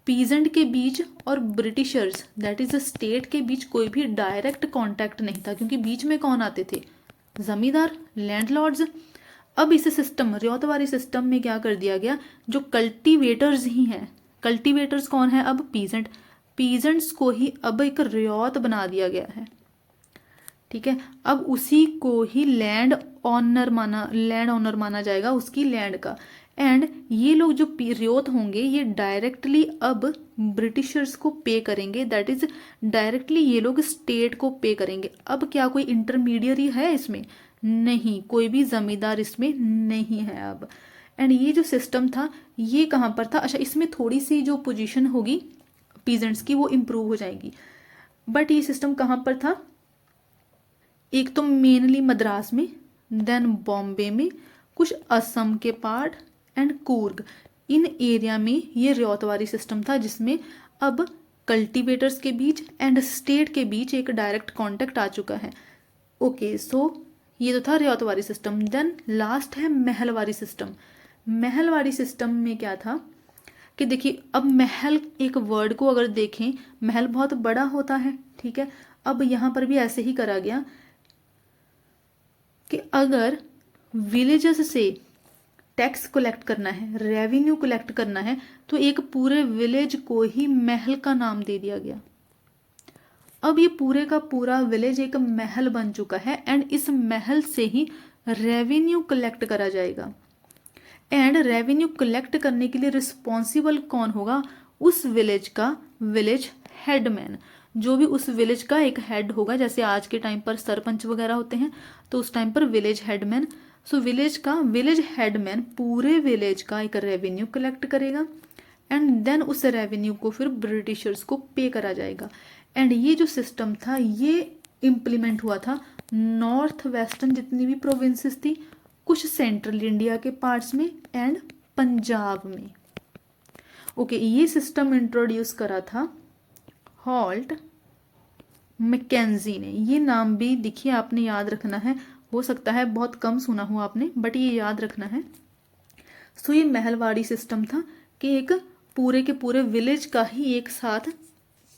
पीजेंट के बीच और Britishers that is the state के बीच कोई भी डायरेक्ट कांटेक्ट नहीं था क्योंकि बीच में कौन आते थे? जमींदार, लैंडलॉर्ड्स। अब इस सिस्टम रियायतवारी सिस्टम में क्या कर दिया गया? जो कल्टीवेटर्स ही हैं, कल्टीवेटर्स कौन है? अब पीजेंट, पीजेंट्स को ही अब एक रियायत बना दिया गया है। ठीक है, अब उसी को ही लैंड ऑनर माना जाएगा उसकी लैंड का। एंड ये लोग जो रियायत होंगे ये डायरेक्टली अब ब्रिटिशर्स को पे करेंगे, दैट इज डायरेक्टली ये लोग स्टेट को पे करेंगे। अब क्या कोई इंटरमीडियरी है इसमें? नहीं, कोई भी जमींदार इसमें नहीं है अब। एंड ये जो सिस्टम था ये कहाँ पर था? अच्छा इसमें थोड़ी सी जो पोजीशन होगी पीजेंट्स की वो इम्प्रूव हो जाएगी, बट ये सिस्टम कहाँ पर था? एक तो मेनली मद्रास में, देन बॉम्बे में, कुछ असम के part and Coorg, in area में ये रियायतवारी सिस्टम था जिसमें अब कल्टीवेटर्स के बीच एंड स्टेट के बीच एक डायरेक्ट कांटेक्ट आ चुका है। ओके सो ये तो था रियायतवारी सिस्टम। देन लास्ट है महलवारी सिस्टम। महलवारी सिस्टम में क्या था कि देखिए अब महल एक वर्ड को अगर देखें, महल बहुत बड़ा होता है, ठीक है। अब यहाँ पर भी ऐसे ही करा गया कि अगर विलेजेस से टैक्स कलेक्ट करना है, रेवेन्यू कलेक्ट करना है, तो एक पूरे विलेज को ही महल का नाम दे दिया गया। अब ये पूरे का पूरा विलेज एक महल बन चुका है एंड इस महल से ही रेवेन्यू कलेक्ट करा जाएगा। एंड रेवेन्यू कलेक्ट करने के लिए रिस्पॉन्सिबल कौन होगा? उस विलेज का विलेज हेडमैन, जो भी उस विलेज का एक हेड होगा। जैसे आज के टाइम पर सरपंच वगैरह होते हैं तो उस टाइम पर विलेज हेडमैन। सो विलेज हेडमैन पूरे विलेज का एक रेवेन्यू कलेक्ट करेगा एंड देन उस रेवेन्यू को फिर ब्रिटिशर्स को पे करा जाएगा। एंड ये जो सिस्टम था ये इम्प्लीमेंट हुआ था नॉर्थ वेस्टर्न जितनी भी प्रोविंसेस थी, कुछ सेंट्रल इंडिया के पार्ट्स में एंड पंजाब में। ओके ये सिस्टम इंट्रोड्यूस करा था हॉल्ट मैकेंजी ने। ये नाम भी देखिए आपने याद रखना है, हो सकता है बहुत कम सुना हो आपने, बट ये याद रखना है। सो ये महलवाड़ी सिस्टम था कि एक पूरे के पूरे विलेज का ही एक साथ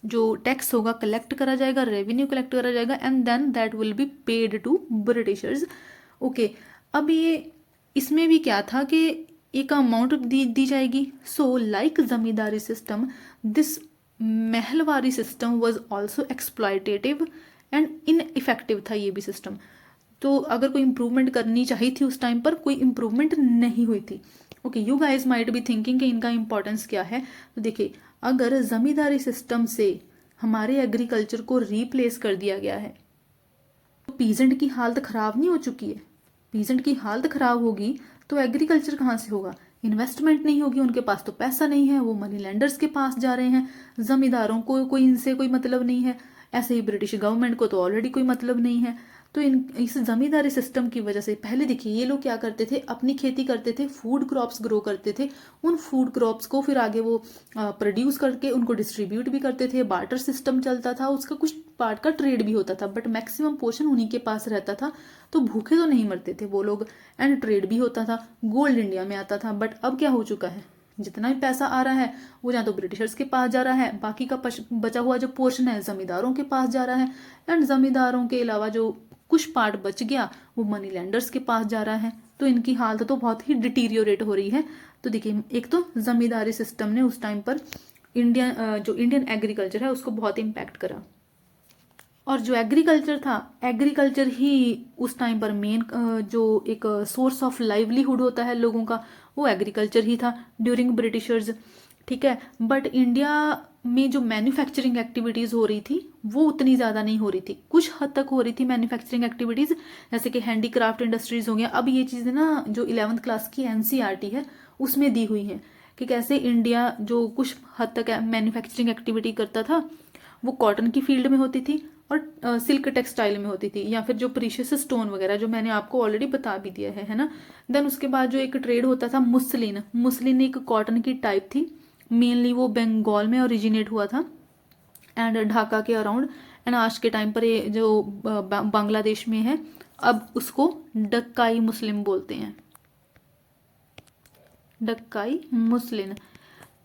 जो टैक्स होगा कलेक्ट करा जाएगा, रेवेन्यू कलेक्ट करा जाएगा and then that will be paid to britishers. Okay अब ये इसमें भी क्या था कि एक अमाउंट दी जाएगी। So like zamindari system this Mahalwari system was also exploitative and ineffective था ये भी सिस्टम। तो अगर कोई इम्प्रूवमेंट करनी चाहिए थी उस टाइम पर, कोई इम्प्रूवमेंट नहीं हुई थी। Okay, you guys might be thinking कि इनका इंपॉर्टेंस क्या है। तो देखिए, अगर जमींदारी सिस्टम से हमारे एग्रीकल्चर को रिप्लेस कर दिया गया है तो पीजेंट की हालत खराब नहीं हो चुकी है? पीजेंट की हालत खराब होगी तो एग्रीकल्चर कहाँ से होगा? इन्वेस्टमेंट नहीं होगी, उनके पास तो पैसा नहीं है, वो मनी लैंडर्स के पास जा रहे हैं। जमींदारों को कोई इनसे कोई मतलब नहीं है, ऐसे ही ब्रिटिश गवर्नमेंट को तो ऑलरेडी कोई मतलब नहीं है। तो इस जमींदारी सिस्टम की वजह से पहले देखिए ये लोग क्या करते थे, अपनी खेती करते थे, फूड क्रॉप्स ग्रो करते थे, उन फूड क्रॉप्स को फिर आगे वो प्रोड्यूस करके उनको डिस्ट्रीब्यूट भी करते थे, बार्टर सिस्टम चलता था, उसका कुछ पार्ट का ट्रेड भी होता था, बट मैक्सिमम पोर्शन उन्हीं के पास रहता था। तो भूखे तो नहीं मरते थे वो लोग, एंड ट्रेड भी होता था, गोल्ड इंडिया में आता था। बट अब क्या हो चुका है, जितना भी पैसा आ रहा है वो या तो ब्रिटिशर्स के पास जा रहा है, बाकी का बचा हुआ जो पोर्शन है जमींदारों के पास जा रहा है, एंड जमींदारों के अलावा जो कुछ पार्ट बच गया वो मनी लैंडर्स के पास जा रहा है। तो इनकी हालत तो बहुत ही डिटीरियोरेट हो रही है। तो देखिए, एक तो जमींदारी सिस्टम ने उस टाइम पर इंडियन एग्रीकल्चर है उसको बहुत इम्पैक्ट करा, और जो एग्रीकल्चर था, एग्रीकल्चर ही उस टाइम पर मेन जो एक सोर्स ऑफ लाइवलीहुड होता है लोगों का, वो एग्रीकल्चर ही था ड्यूरिंग ब्रिटिशर्स। ठीक है, बट इंडिया में जो मैन्युफैक्चरिंग एक्टिविटीज़ हो रही थी वो उतनी ज़्यादा नहीं हो रही थी, कुछ हद तक हो रही थी मैन्युफैक्चरिंग एक्टिविटीज़, जैसे कि हैंडीक्राफ्ट इंडस्ट्रीज़ हो गया। अब ये चीज़ें ना जो 11th क्लास की एनसीईआरटी है उसमें दी हुई हैं कि कैसे इंडिया जो कुछ हद तक मैन्युफैक्चरिंग एक्टिविटी करता था वो कॉटन की फील्ड में होती थी और सिल्क टेक्सटाइल में होती थी, या फिर जो प्रीशियस स्टोन वगैरह जो मैंने आपको ऑलरेडी बता भी दिया है ना। देन उसके बाद जो एक ट्रेड होता था मुस्लिन, मुस्लिन एक कॉटन की टाइप थी, मेनली वो बंगाल में ओरिजिनेट हुआ था एंड ढाका के अराउंड, एंड आज के टाइम पर ये जो बांग्लादेश में है, अब उसको डक्काई मुस्लिम बोलते हैं, डक्काई मुस्लिन।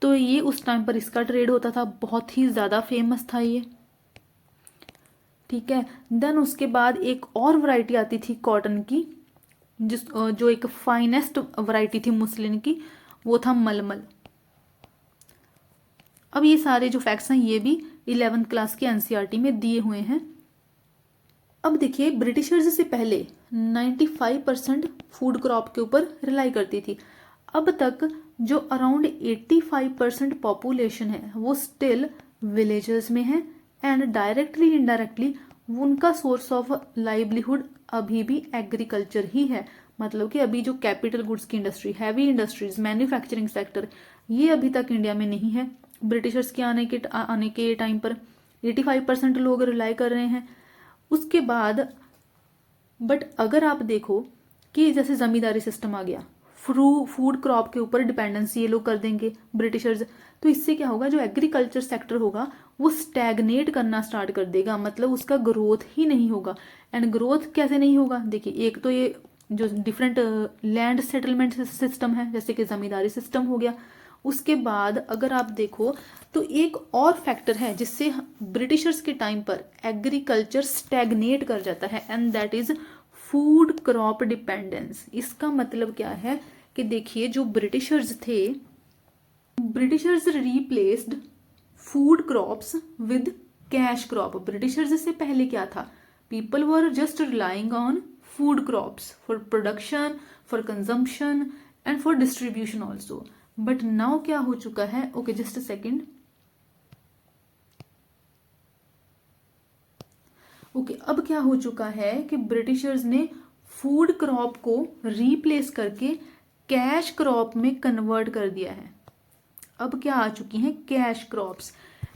तो ये उस टाइम पर इसका ट्रेड होता था, बहुत ही ज़्यादा फेमस था ये। ठीक है, देन उसके बाद एक और वैरायटी आती थी कॉटन की, जो एक फाइनेस्ट वैरायटी थी मुस्लिन की, वो था मलमल। अब ये सारे जो फैक्ट्स हैं ये भी 11th क्लास की एनसीईआरटी में दिए हुए हैं। अब देखिए, ब्रिटिशर्स से पहले 95% फूड क्रॉप के ऊपर रिलाई करती थी। अब तक जो अराउंड 85% पॉपुलेशन है वो स्टिल विलेजेस में है, एंड डायरेक्टली इनडायरेक्टली उनका सोर्स ऑफ लाइवलीहुड अभी भी एग्रीकल्चर ही है। मतलब कि अभी जो कैपिटल गुड्स की industry, heavy industries, manufacturing sector, ये अभी तक इंडिया में नहीं है। ब्रिटिशर्स के आने के टाइम पर 85% लोग रिलाई कर रहे हैं। उसके बाद बट अगर आप देखो कि जैसे जमींदारी सिस्टम आ गया, फूड क्रॉप के ऊपर डिपेंडेंसी ये लोग कर देंगे ब्रिटिशर्स, तो इससे क्या होगा, जो एग्रीकल्चर सेक्टर होगा वो स्टैगनेट करना स्टार्ट कर देगा, मतलब उसका ग्रोथ ही नहीं होगा। एंड ग्रोथ कैसे नहीं होगा, देखिए, एक तो ये जो डिफरेंट लैंड सेटलमेंट सिस्टम है जैसे कि जमींदारी सिस्टम हो गया। उसके बाद अगर आप देखो तो एक और फैक्टर है जिससे ब्रिटिशर्स के टाइम पर एग्रीकल्चर स्टैगनेट कर जाता है, and that is food crop dependence. इसका मतलब क्या है कि देखिए, जो ब्रिटिशर्स थे, Britishers replaced food crops with cash crop. Britishers से पहले क्या था, people were just relying on food crops for production, for consumption and for distribution also. But now क्या हो चुका है, okay just a second, okay अब क्या हो चुका है कि ब्रिटिशर्स ने फूड क्रॉप को रिप्लेस करके कैश क्रॉप में कन्वर्ट कर दिया है। अब क्या आ चुकी हैं कैश क्रॉप्स,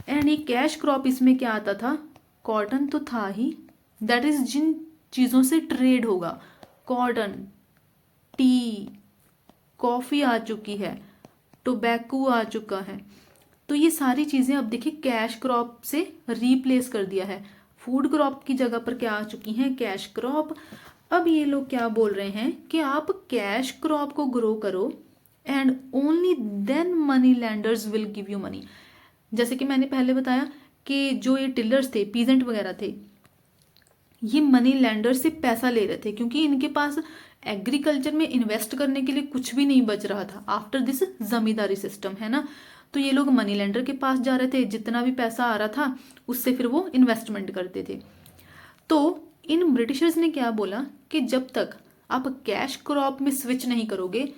एंड ये कैश क्रॉप इसमें क्या आता था, कॉटन तो था ही, दैट इज जिन चीजों से ट्रेड होगा, कॉटन, टी, कॉफी आ चुकी है, टोबैको आ चुका है। तो ये सारी चीजें अब देखिए कैश क्रॉप से रिप्लेस कर दिया है। फूड क्रॉप की जगह पर क्या आ चुकी हैं, कैश क्रॉप। अब ये लोग क्या बोल रहे हैं कि आप कैश क्रॉप को ग्रो करो and only then money lenders will give you money. जैसे कि मैंने पहले बताया कि जो ये टिलर्स थे, पीजेंट वगैरह थे, ये मनी लैंडर से पैसा ले रहे थे क्योंकि इनके पास एग्रीकल्चर में इन्वेस्ट करने के लिए कुछ भी नहीं बच रहा था आफ्टर दिस जमींदारी सिस्टम, है ना। तो ये लोग मनी लेंडर के पास जा रहे थे, जितना भी पैसा आ रहा था उससे फिर वो इन्वेस्टमेंट करते थे। तो इन ब्रिटिशर्स ने क्या बोला कि जब तक आप कैश क्रॉप में स्विच नहीं करोगे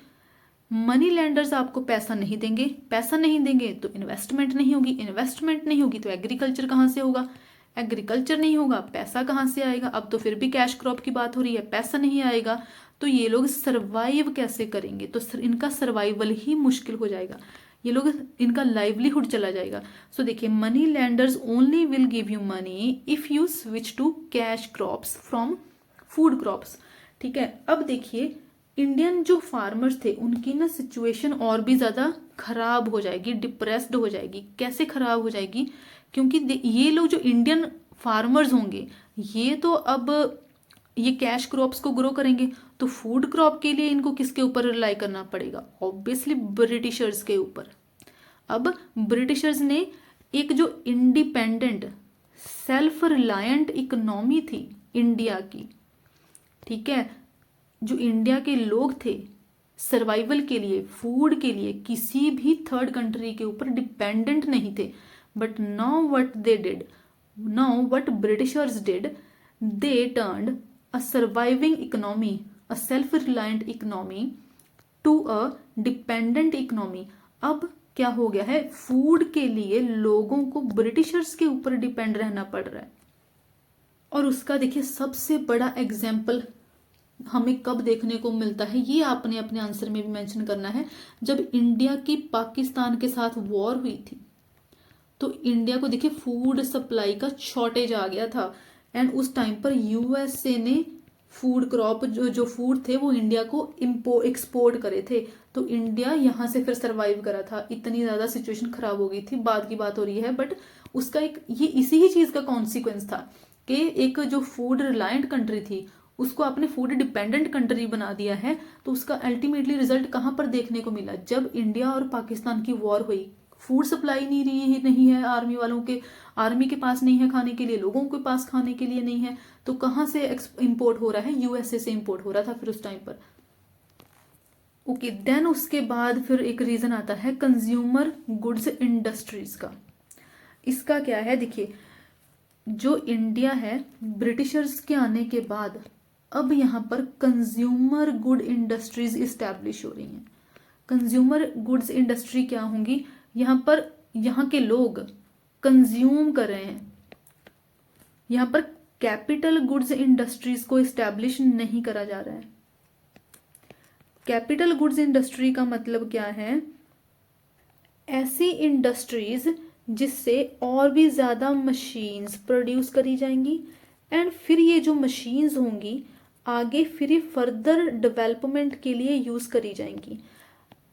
मनी लैंडर्स आपको पैसा नहीं देंगे, पैसा नहीं देंगे तो इन्वेस्टमेंट नहीं होगी, इन्वेस्टमेंट नहीं होगी तो एग्रीकल्चर कहाँ से होगा, एग्रीकल्चर नहीं होगा पैसा कहाँ से आएगा। अब तो फिर भी कैश क्रॉप की बात हो रही है, पैसा नहीं आएगा तो ये लोग सरवाइव कैसे करेंगे, तो इनका सर्वाइवल ही मुश्किल हो जाएगा, ये लोग इनका लाइवलीहुड चला जाएगा। सो देखिए, money lenders only will give you money if you switch to cash crops from food crops. ठीक है, अब देखिए इंडियन जो फार्मर्स थे उनकी ना सिचुएशन और भी ज़्यादा खराब हो जाएगी, डिप्रेस्ड हो जाएगी। कैसे खराब हो जाएगी, क्योंकि ये लोग जो इंडियन फार्मर्स होंगे ये तो अब ये कैश क्रॉप्स को ग्रो करेंगे, तो फूड क्रॉप के लिए इनको किसके ऊपर रिलाई करना पड़ेगा, ऑब्वियसली ब्रिटिशर्स के ऊपर। अब ब्रिटिशर्स ने एक जो इंडिपेंडेंट सेल्फ रिलायंट इकोनॉमी थी इंडिया की, ठीक है, जो इंडिया के लोग थे सर्वाइवल के लिए, फूड के लिए किसी भी थर्ड कंट्री के ऊपर डिपेंडेंट नहीं थे। But now what they did, now what britishers did, they turned a surviving economy, a self reliant economy to a dependent economy. अब क्या हो गया है, फूड के लिए लोगों को ब्रिटिशर्स के ऊपर डिपेंड रहना पड़ रहा है। और उसका देखिए सबसे बड़ा एग्जाम्पल हमें कब देखने को मिलता है, ये आपने अपने आंसर में भी मेंशन करना है। जब इंडिया की पाकिस्तान के साथ वॉर हुई थी तो इंडिया को देखिए फूड सप्लाई का शॉर्टेज आ गया था, एंड उस टाइम पर यूएसए ने फूड क्रॉप जो फूड थे वो इंडिया को एक्सपोर्ट करे थे, तो इंडिया यहाँ से फिर सरवाइव करा था। इतनी ज़्यादा सिचुएशन खराब हो गई थी, बाद की बात हो रही है, बट उसका एक ये इसी ही चीज़ का कॉन्सिक्वेंस था कि एक जो फूड रिलायंट कंट्री थी उसको आपने फूड डिपेंडेंट कंट्री बना दिया है। तो उसका अल्टीमेटली रिजल्ट कहाँ पर देखने को मिला, जब इंडिया और पाकिस्तान की वॉर हुई, फूड सप्लाई नहीं है आर्मी वालों के, आर्मी के पास नहीं है खाने के लिए, लोगों के पास खाने के लिए नहीं है, तो कहाँ से इंपोर्ट हो रहा है, यूएसए से इंपोर्ट हो रहा था फिर उस टाइम पर। ओके, देन उसके बाद फिर एक रीजन आता है कंज्यूमर गुड्स इंडस्ट्रीज का। इसका क्या है, देखिए जो इंडिया है ब्रिटिशर्स के आने के बाद अब यहाँ पर कंज्यूमर गुड इंडस्ट्रीज इस्टेब्लिश हो रही हैं। कंज्यूमर गुड्स इंडस्ट्री क्या होंगी, यहाँ पर यहाँ के लोग कंज्यूम कर रहे हैं, यहाँ पर कैपिटल गुड्स इंडस्ट्रीज को इस्टेब्लिश नहीं करा जा रहा है। कैपिटल गुड्स इंडस्ट्री का मतलब क्या है, ऐसी इंडस्ट्रीज जिससे और भी ज़्यादा मशीन्स प्रोड्यूस करी जाएंगी, एंड फिर ये जो मशीन्स होंगी आगे फिर फर्दर डेवलपमेंट के लिए यूज़ करी जाएंगी।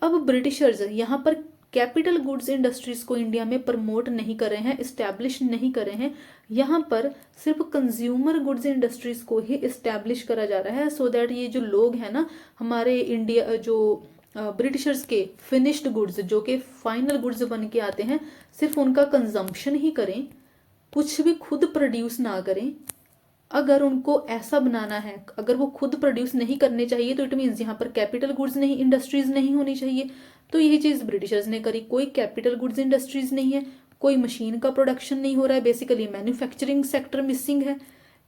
अब ब्रिटिशर्स यहाँ पर कैपिटल गुड्स इंडस्ट्रीज को इंडिया में प्रमोट नहीं कर रहे हैं, इस्टेब्लिश नहीं कर रहे हैं, यहाँ पर सिर्फ कंज्यूमर गुड्स इंडस्ट्रीज को ही इस्टेब्लिश करा जा रहा है, सो दैट ये जो लोग हैं ना हमारे इंडिया जो ब्रिटिशर्स के फिनिश्ड गुड्स जो कि फाइनल गुड्स बन के आते हैं सिर्फ उनका कंजम्पशन ही करें, कुछ भी खुद प्रोड्यूस ना करें। अगर उनको ऐसा बनाना है, अगर वो खुद प्रोड्यूस नहीं करने चाहिए तो इट मीन्स यहाँ पर कैपिटल गुड्स नहीं इंडस्ट्रीज नहीं होनी चाहिए। तो यही चीज़ ब्रिटिशर्स ने करी, कोई कैपिटल गुड्स इंडस्ट्रीज नहीं है, कोई मशीन का प्रोडक्शन नहीं हो रहा है, बेसिकली मैन्युफैक्चरिंग सेक्टर मिसिंग है,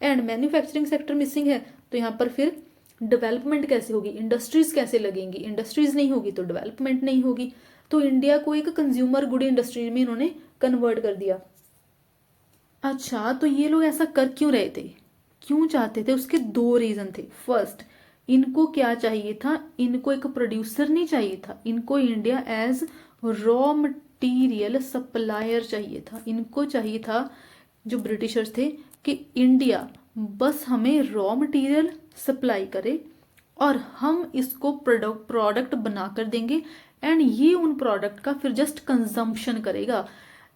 एंड मैन्युफैक्चरिंग सेक्टर मिसिंग है तो यहाँ पर फिर डेवलपमेंट कैसे होगी, इंडस्ट्रीज कैसे लगेंगी, इंडस्ट्रीज नहीं होगी तो डेवलपमेंट नहीं होगी। तो इंडिया को एक कंज्यूमर गुड इंडस्ट्री में इन्होंने कन्वर्ट कर दिया। अच्छा, तो ये लोग ऐसा कर क्यों रहे थे, क्यों चाहते थे, उसके दो रीजन थे। फर्स्ट, इनको क्या चाहिए था, इनको एक प्रोड्यूसर नहीं चाहिए था, इनको India as raw material supplier चाहिए था। इनको चाहिए था जो ब्रिटिशर्स थे कि इंडिया बस हमें रॉ मटेरियल सप्लाई करे और हम इसको प्रोडक्ट बना कर देंगे, एंड ये उन प्रोडक्ट का फिर जस्ट कंजम्पशन करेगा।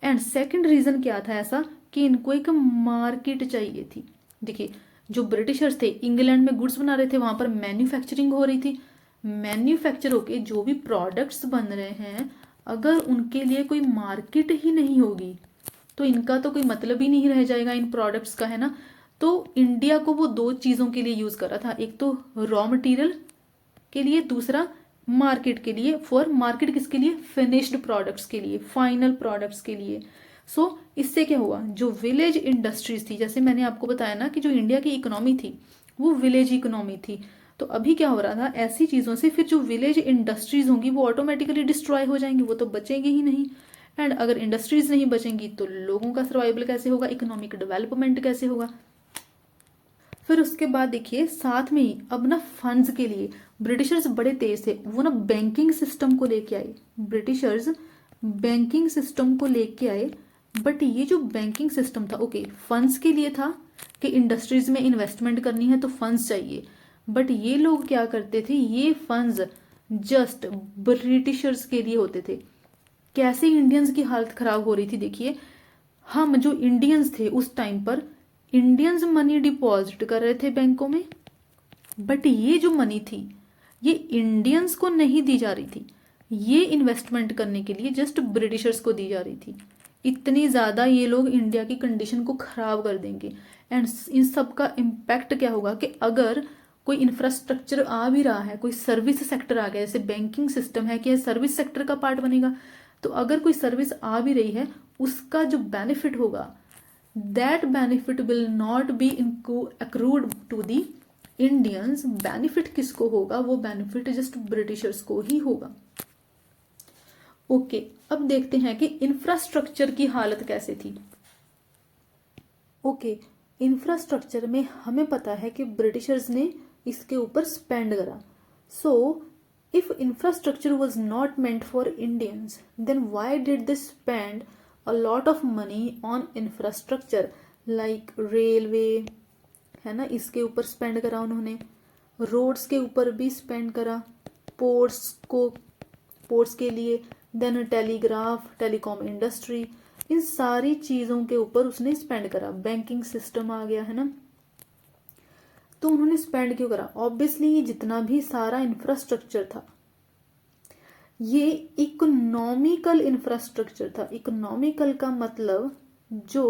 एंड सेकंड रीजन क्या था ऐसा कि इनको एक मार्केट चाहिए थी। देखिए जो ब्रिटिशर्स थे इंग्लैंड में गुड्स बना रहे थे, वहां पर मैन्युफैक्चरिंग हो रही थी, मैन्युफैक्चर होके जो भी प्रोडक्ट्स बन रहे हैं अगर उनके लिए कोई मार्केट ही नहीं होगी तो इनका तो कोई मतलब ही नहीं रह जाएगा इन प्रोडक्ट्स का, है ना। तो इंडिया को वो दो चीज़ों के लिए यूज़ कर रहा था, एक तो रॉ मटेरियल के लिए, दूसरा मार्केट के लिए। फॉर मार्केट किसके लिए, फिनिश्ड प्रोडक्ट्स के लिए, फाइनल प्रोडक्ट्स के लिए। सो इससे क्या हुआ, जो विलेज इंडस्ट्रीज थी, जैसे मैंने आपको बताया ना कि जो इंडिया की इकोनॉमी थी वो विलेज इकोनॉमी थी। तो अभी क्या हो रहा था, ऐसी चीज़ों से फिर जो विलेज इंडस्ट्रीज होंगी वो ऑटोमेटिकली डिस्ट्रॉय हो जाएंगी, वो तो बचेंगी ही नहीं। एंड अगर इंडस्ट्रीज नहीं बचेंगी तो लोगों का सर्वाइवल कैसे होगा, इकोनॉमिक डेवलपमेंट कैसे होगा। फिर उसके बाद देखिए साथ में ही अब ना फंड्स के लिए ब्रिटिशर्स बड़े तेज थे, वो ना बैंकिंग सिस्टम को लेके आए। ब्रिटिशर्स बैंकिंग सिस्टम को लेके आए, बट ये जो बैंकिंग सिस्टम था, ओके फंड्स के लिए था कि इंडस्ट्रीज में इन्वेस्टमेंट करनी है तो फंड्स चाहिए, बट ये लोग क्या करते थे, ये फंड्स जस्ट ब्रिटिशर्स के लिए होते थे। कैसे इंडियंस की हालत खराब हो रही थी देखिए, हम जो इंडियंस थे उस टाइम पर इंडियंस मनी डिपॉजिट कर रहे थे बैंकों में, बट ये जो मनी थी ये इंडियंस को नहीं दी जा रही थी, ये इन्वेस्टमेंट करने के लिए जस्ट ब्रिटिशर्स को दी जा रही थी। इतनी ज़्यादा ये लोग इंडिया की कंडीशन को ख़राब कर देंगे। एंड इन सब का इम्पैक्ट क्या होगा कि अगर कोई इंफ्रास्ट्रक्चर आ भी रहा है, कोई सर्विस सेक्टर आ गया, जैसे बैंकिंग सिस्टम है कि सर्विस सेक्टर का पार्ट बनेगा, तो अगर कोई सर्विस आ भी रही है उसका जो बेनिफिट होगा, that benefit will not be accrued to the Indians. Benefit किसको होगा, वो बेनिफिट जस्ट ब्रिटिशर्स को ही होगा। ओके अब देखते हैं कि इंफ्रास्ट्रक्चर की हालत कैसे थी। ओके इंफ्रास्ट्रक्चर में हमें पता है कि ब्रिटिशर्स ने इसके ऊपर स्पेंड करा। So if infrastructure was not meant for Indians then why did they spend a lot of money on infrastructure like railway, है ना, इसके ऊपर स्पेंड करा उन्होंने, रोड्स के ऊपर भी स्पेंड करा, पोर्ट्स के लिए, देन टेलीग्राफ, टेलीकॉम इंडस्ट्री, इन सारी चीज़ों के ऊपर उसने स्पेंड करा। बैंकिंग सिस्टम आ गया, है ना, तो उन्होंने स्पेंड क्यों करा, ऑब्वियसली ये जितना भी सारा इंफ्रास्ट्रक्चर था ये इकोनॉमिकल इंफ्रास्ट्रक्चर था। इकोनॉमिकल का मतलब जो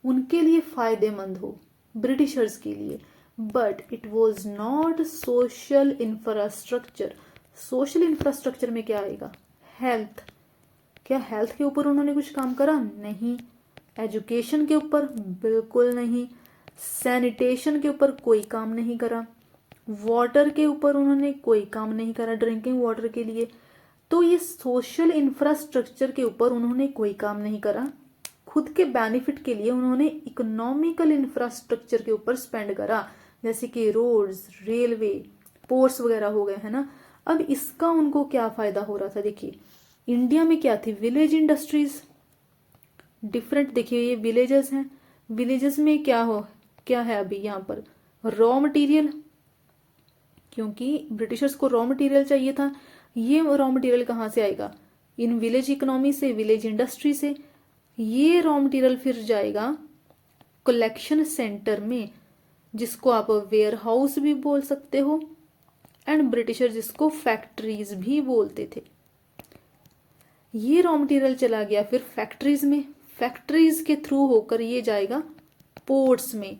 उनके लिए फायदेमंद हो, ब्रिटिशर्स के लिए, but it was not social infrastructure. Social infrastructure में क्या आएगा, हेल्थ। क्या हेल्थ के ऊपर उन्होंने कुछ काम करा, नहीं। एजुकेशन के ऊपर बिल्कुल नहीं। सैनिटेशन के ऊपर कोई काम नहीं करा। वाटर के ऊपर उन्होंने कोई काम नहीं करा, ड्रिंकिंग वाटर के लिए। तो ये सोशल इंफ्रास्ट्रक्चर के ऊपर उन्होंने कोई काम नहीं करा, खुद के बेनिफिट के लिए उन्होंने इकोनॉमिकल इंफ्रास्ट्रक्चर के ऊपर स्पेंड करा, जैसे कि रोड्स, रेलवे, पोर्ट्स वगैरह हो गए, है ना। अब इसका उनको क्या फायदा हो रहा था, देखिए इंडिया में क्या थी, विलेज इंडस्ट्रीज डिफरेंट। देखिए ये विलेजेस हैं, विलेजेस में क्या है अभी यहाँ पर, रॉ मटेरियल, क्योंकि ब्रिटिशर्स को रॉ मटेरियल चाहिए था। ये रॉ मटेरियल कहाँ से आएगा, इन विलेज इकोनॉमी से, विलेज इंडस्ट्री से। ये रॉ मटेरियल फिर जाएगा कलेक्शन सेंटर में, जिसको आप वेयर हाउस भी बोल सकते हो, एंड ब्रिटिशर जिसको फैक्ट्रीज भी बोलते थे। ये रॉ मटेरियल चला गया फिर फैक्ट्रीज में, फैक्ट्रीज के थ्रू होकर ये जाएगा पोर्ट्स में,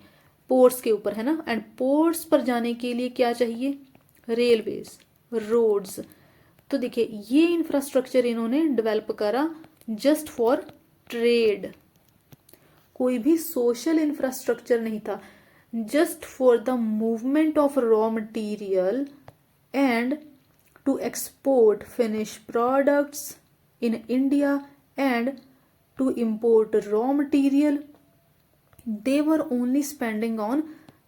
पोर्ट्स के ऊपर, है ना। एंड पोर्ट्स पर जाने के लिए क्या चाहिए, रेलवेज, रोड्स। तो देखिए ये इंफ्रास्ट्रक्चर इन्होंने डेवलप करा जस्ट फॉर ट्रेड, कोई भी सोशल इंफ्रास्ट्रक्चर नहीं था, just for the movement of raw material and to export finish products in India and to import raw material. They were only spending on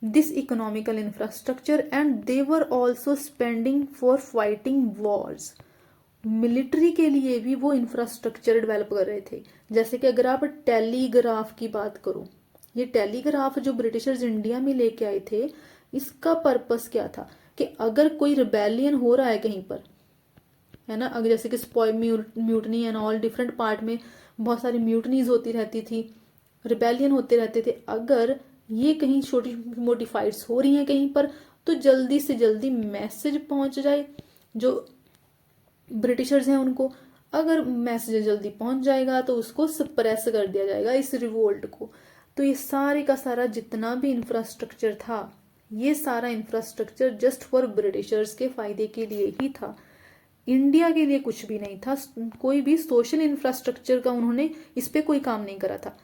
this economical infrastructure and they were also spending for fighting wars. Military के लिए भी वो infrastructure develop कर रहे थे। जैसे कि अगर आप टेलीग्राफ की बात करो, ये टेलीग्राफ जो ब्रिटिशर्स इंडिया में लेके आए थे, इसका पर्पस क्या था कि अगर कोई रिबेलियन हो रहा है कहीं पर, है ना, अगर जैसे कि स्पॉय mutiny and all, different part में बहुत सारी म्यूटनीज होती रहती थी, रिबेलियन होते रहते थे, अगर ये कहीं छोटी मोटी फाइट्स हो रही हैं कहीं पर, तो जल्दी से जल्दी मैसेज पहुंच जाए जो ब्रिटिशर्स हैं उनको, अगर मैसेज जल्दी पहुंच जाएगा तो उसको सप्रेस कर दिया जाएगा, इस रिवोल्ट को। तो ये सारे का सारा जितना भी इंफ्रास्ट्रक्चर था, ये सारा इंफ्रास्ट्रक्चर जस्ट फॉर ब्रिटिशर्स के फायदे के लिए ही था, इंडिया के लिए कुछ भी नहीं था। कोई भी सोशल इंफ्रास्ट्रक्चर का उन्होंने इस पे कोई काम नहीं करा था।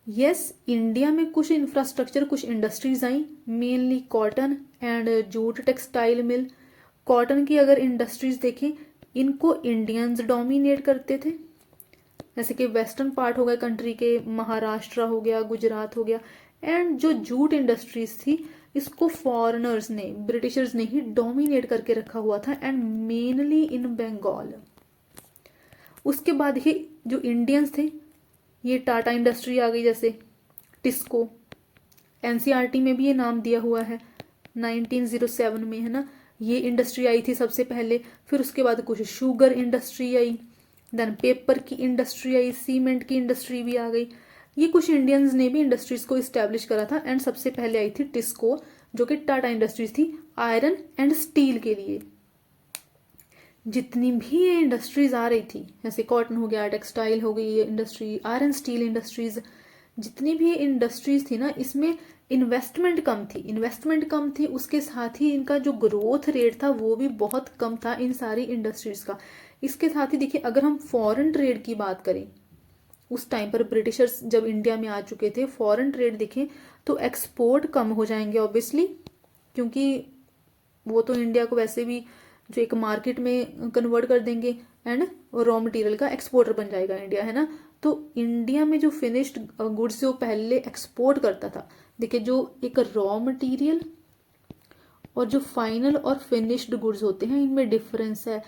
यस, इंडिया में कुछ इंफ्रास्ट्रक्चर, कुछ industries I, mainly cotton and jute textile mill. Cotton की अगर इंडस्ट्रीज देखें, इनको इंडियंस डोमिनेट करते थे, जैसे कि वेस्टर्न पार्ट हो गए कंट्री के, महाराष्ट्र हो गया, गुजरात हो गया। एंड जो जूट इंडस्ट्रीज थी, इसको फॉरेनर्स ने, ब्रिटिशर्स ने ही डोमिनेट करके रखा हुआ था, एंड मेनली इन बंगाल। उसके बाद ये जो इंडियंस थे, ये टाटा इंडस्ट्री आ गई, जैसे टिस्को, एनसीईआरटी में भी ये नाम दिया हुआ है 1907 में, है ना। ये इंडस्ट्री आई थी सबसे पहले। फिर उसके बाद कुछ शुगर इंडस्ट्री आई, देन पेपर की इंडस्ट्री आई, सीमेंट की इंडस्ट्री भी आ गई। ये कुछ इंडियंस ने भी इंडस्ट्रीज को इस्टेब्लिश करा था। एंड सबसे पहले आई थी टिस्को, जो कि टाटा इंडस्ट्रीज थी, आयरन एंड स्टील के लिए। जितनी भी ये इंडस्ट्रीज आ रही थी, जैसे कॉटन हो गया, टेक्सटाइल हो गई ये इंडस्ट्री, आयरन स्टील इंडस्ट्रीज, जितनी भी ये इंडस्ट्रीज थी ना, इसमें इन्वेस्टमेंट कम थी। उसके साथ ही इनका जो ग्रोथ रेट था वो भी बहुत कम था इन सारी इंडस्ट्रीज का। इसके साथ ही देखिए, अगर हम फॉरेन ट्रेड की बात करें, उस टाइम पर ब्रिटिशर्स जब इंडिया में आ चुके थे, फॉरेन ट्रेड देखें तो एक्सपोर्ट कम हो जाएंगे ऑब्वियसली, क्योंकि वो तो इंडिया को वैसे भी जो एक मार्केट में कन्वर्ट कर देंगे, एंड रॉ मटेरियल का एक्सपोर्टर बन जाएगा इंडिया, है ना। तो इंडिया में जो फिनिश्ड गुड्स जो पहले एक्सपोर्ट करता था, देखिए जो एक रॉ मटेरियल और जो फाइनल और फिनिश्ड गुड्स होते हैं, इनमें डिफरेंस है।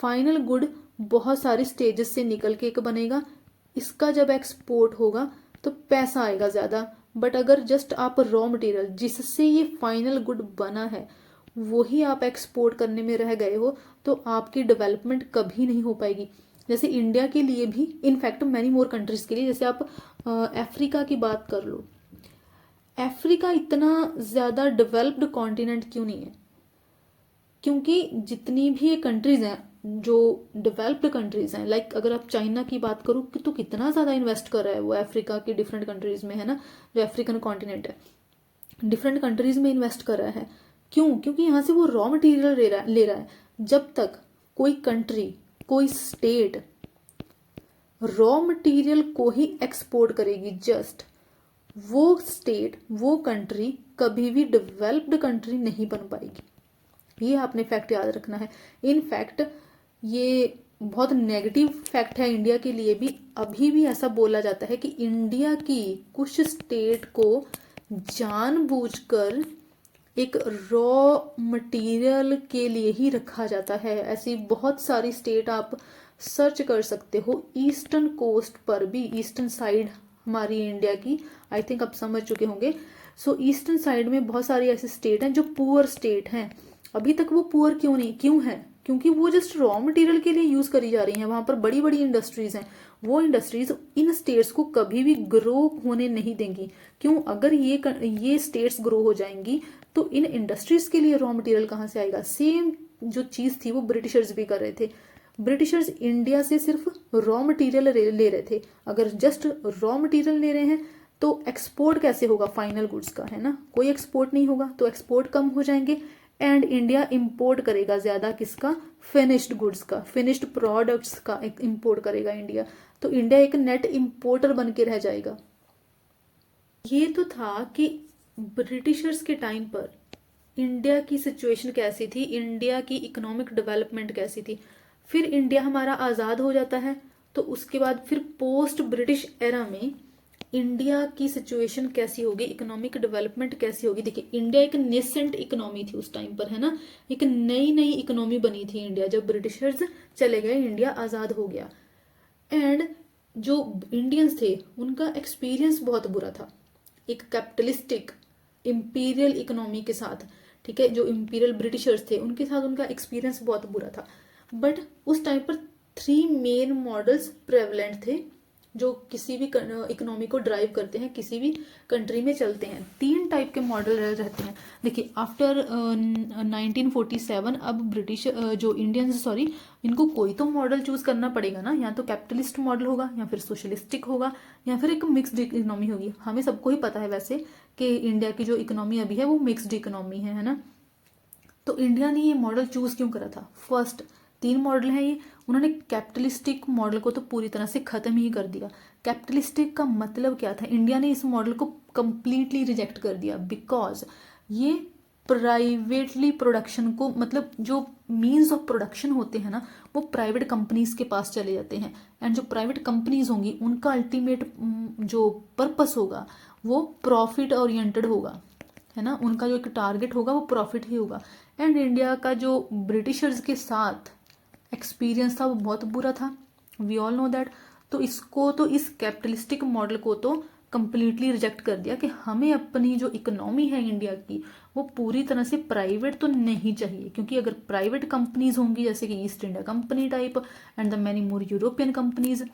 फाइनल गुड बहुत सारी स्टेजेस से निकल के एक बनेगा, इसका जब एक्सपोर्ट होगा तो पैसा आएगा ज़्यादा। बट अगर जस्ट आप रॉ मटेरियल जिससे ये फाइनल गुड बना है वही आप एक्सपोर्ट करने में रह गए हो, तो आपकी डेवलपमेंट कभी नहीं हो पाएगी। जैसे इंडिया के लिए भी, इनफैक्ट मैनी मोर कंट्रीज के लिए, जैसे आप अफ्रीका की बात कर लो, अफ्रीका इतना ज़्यादा डेवलप्ड कॉन्टिनेंट क्यों नहीं है? क्योंकि जितनी भी ये कंट्रीज हैं जो डेवलप्ड कंट्रीज हैं, लाइक अगर आप चाइना की बात करो तो कितना ज़्यादा इन्वेस्ट कर रहा है वो अफ्रीका की डिफरेंट कंट्रीज में, है ना। जो अफ्रीकन कॉन्टिनेंट है, डिफरेंट कंट्रीज में इन्वेस्ट कर रहा है। क्यों? क्योंकि यहाँ से वो रॉ मटेरियल ले रहा है। जब तक कोई कंट्री, कोई स्टेट रॉ मटेरियल को ही एक्सपोर्ट करेगी, जस्ट वो स्टेट, वो कंट्री कभी भी डेवलप्ड कंट्री नहीं बन पाएगी। ये आपने फैक्ट याद रखना है। इन फैक्ट ये बहुत नेगेटिव फैक्ट है इंडिया के लिए भी। अभी भी ऐसा बोला जाता है कि इंडिया की कुछ स्टेट को जानबूझकर एक रॉ मटेरियल के लिए ही रखा जाता है। ऐसी बहुत सारी स्टेट आप सर्च कर सकते हो, ईस्टर्न कोस्ट पर भी, ईस्टर्न साइड हमारी इंडिया की, आई थिंक आप समझ चुके होंगे। सो ईस्टर्न साइड में बहुत सारी ऐसी स्टेट हैं जो पुअर स्टेट हैं। अभी तक वो पुअर क्यों है? क्योंकि वो जस्ट रॉ मटेरियल के लिए यूज करी जा रही हैं। वहां पर बड़ी बड़ी इंडस्ट्रीज हैं, वो इंडस्ट्रीज इन स्टेट्स को कभी भी ग्रो होने नहीं देंगी। क्यों? अगर ये स्टेट्स ग्रो हो जाएंगी तो इन इंडस्ट्रीज के लिए रॉ मटेरियल कहाँ से आएगा? सेम जो चीज थी वो ब्रिटिशर्स भी कर रहे थे। ब्रिटिशर्स इंडिया से सिर्फ रॉ मटेरियल ले रहे थे। अगर जस्ट रॉ मटेरियल ले रहे हैं तो एक्सपोर्ट कैसे होगा फाइनल गुड्स का, है ना। कोई एक्सपोर्ट नहीं होगा तो एक्सपोर्ट कम हो जाएंगे, एंड इंडिया इंपोर्ट करेगा ज्यादा, किसका? फिनिश्ड गुड्स का, फिनिश्ड प्रोडक्ट्स का इंपोर्ट करेगा इंडिया। तो इंडिया एक नेट इंपोर्टर बन के रह जाएगा। ये तो था कि ब्रिटिशर्स के टाइम पर इंडिया की सिचुएशन कैसी थी, इंडिया की इकोनॉमिक डेवलपमेंट कैसी थी। फिर इंडिया हमारा आज़ाद हो जाता है, तो उसके बाद फिर पोस्ट ब्रिटिश एरा में इंडिया की सिचुएशन कैसी होगी, इकोनॉमिक डेवलपमेंट कैसी होगी। देखिए, इंडिया एक नेसेंट इकोनॉमी थी उस टाइम पर, है ना। एक नई इकोनॉमी बनी थी इंडिया। जब ब्रिटिशर्स चले गए, इंडिया आज़ाद हो गया, एंड जो इंडियंस थे उनका एक्सपीरियंस बहुत बुरा था एक कैपिटलिस्टिक इंपीरियल इकोनॉमी के साथ। ठीक है, जो इंपीरियल ब्रिटिशर्स थे उनके साथ उनका एक्सपीरियंस बहुत बुरा था। बट उस टाइम पर 3 मेन मॉडल्स प्रेवलेंट थे जो किसी भी इकोनॉमी को ड्राइव करते हैं, किसी भी कंट्री में चलते हैं। 3 टाइप के मॉडल रहते हैं। देखिए, आफ्टर 1947 अब ब्रिटिश जो इंडियंस, सॉरी, इनको कोई तो मॉडल चूज करना पड़ेगा ना। या तो कैपिटलिस्ट मॉडल होगा, या फिर सोशलिस्टिक होगा, या फिर एक मिक्स्ड इकोनॉमी होगी। हमें सबको ही पता है वैसे कि इंडिया की जो इकोनॉमी अभी है वो मिक्स्ड इकोनॉमी है ना। तो इंडिया ने ये मॉडल चूज क्यों करा था? फर्स्ट, 3 मॉडल हैं ये, उन्होंने कैपिटलिस्टिक मॉडल को तो पूरी तरह से ख़त्म ही कर दिया। कैपिटलिस्टिक का मतलब क्या था? इंडिया ने इस मॉडल को कंप्लीटली रिजेक्ट कर दिया, बिकॉज ये प्राइवेटली प्रोडक्शन को, मतलब जो मीन्स ऑफ प्रोडक्शन होते हैं ना, वो प्राइवेट कंपनीज के पास चले जाते हैं। एंड जो प्राइवेट कंपनीज होंगी उनका अल्टीमेट जो पर्पस होगा वो प्रॉफिट ओरिएंटेड होगा, है ना। उनका जो एक टारगेट होगा वो प्रॉफिट ही होगा। एंड इंडिया का जो ब्रिटिशर्स के साथ एक्सपीरियंस था वो बहुत बुरा था, वी ऑल नो दैट। तो इसको तो, इस कैपिटलिस्टिक मॉडल को तो कंप्लीटली रिजेक्ट कर दिया कि हमें अपनी जो इकोनॉमी है इंडिया की वो पूरी तरह से प्राइवेट तो नहीं चाहिए, क्योंकि अगर प्राइवेट कंपनीज होंगी जैसे कि east India company type and the many more European companies,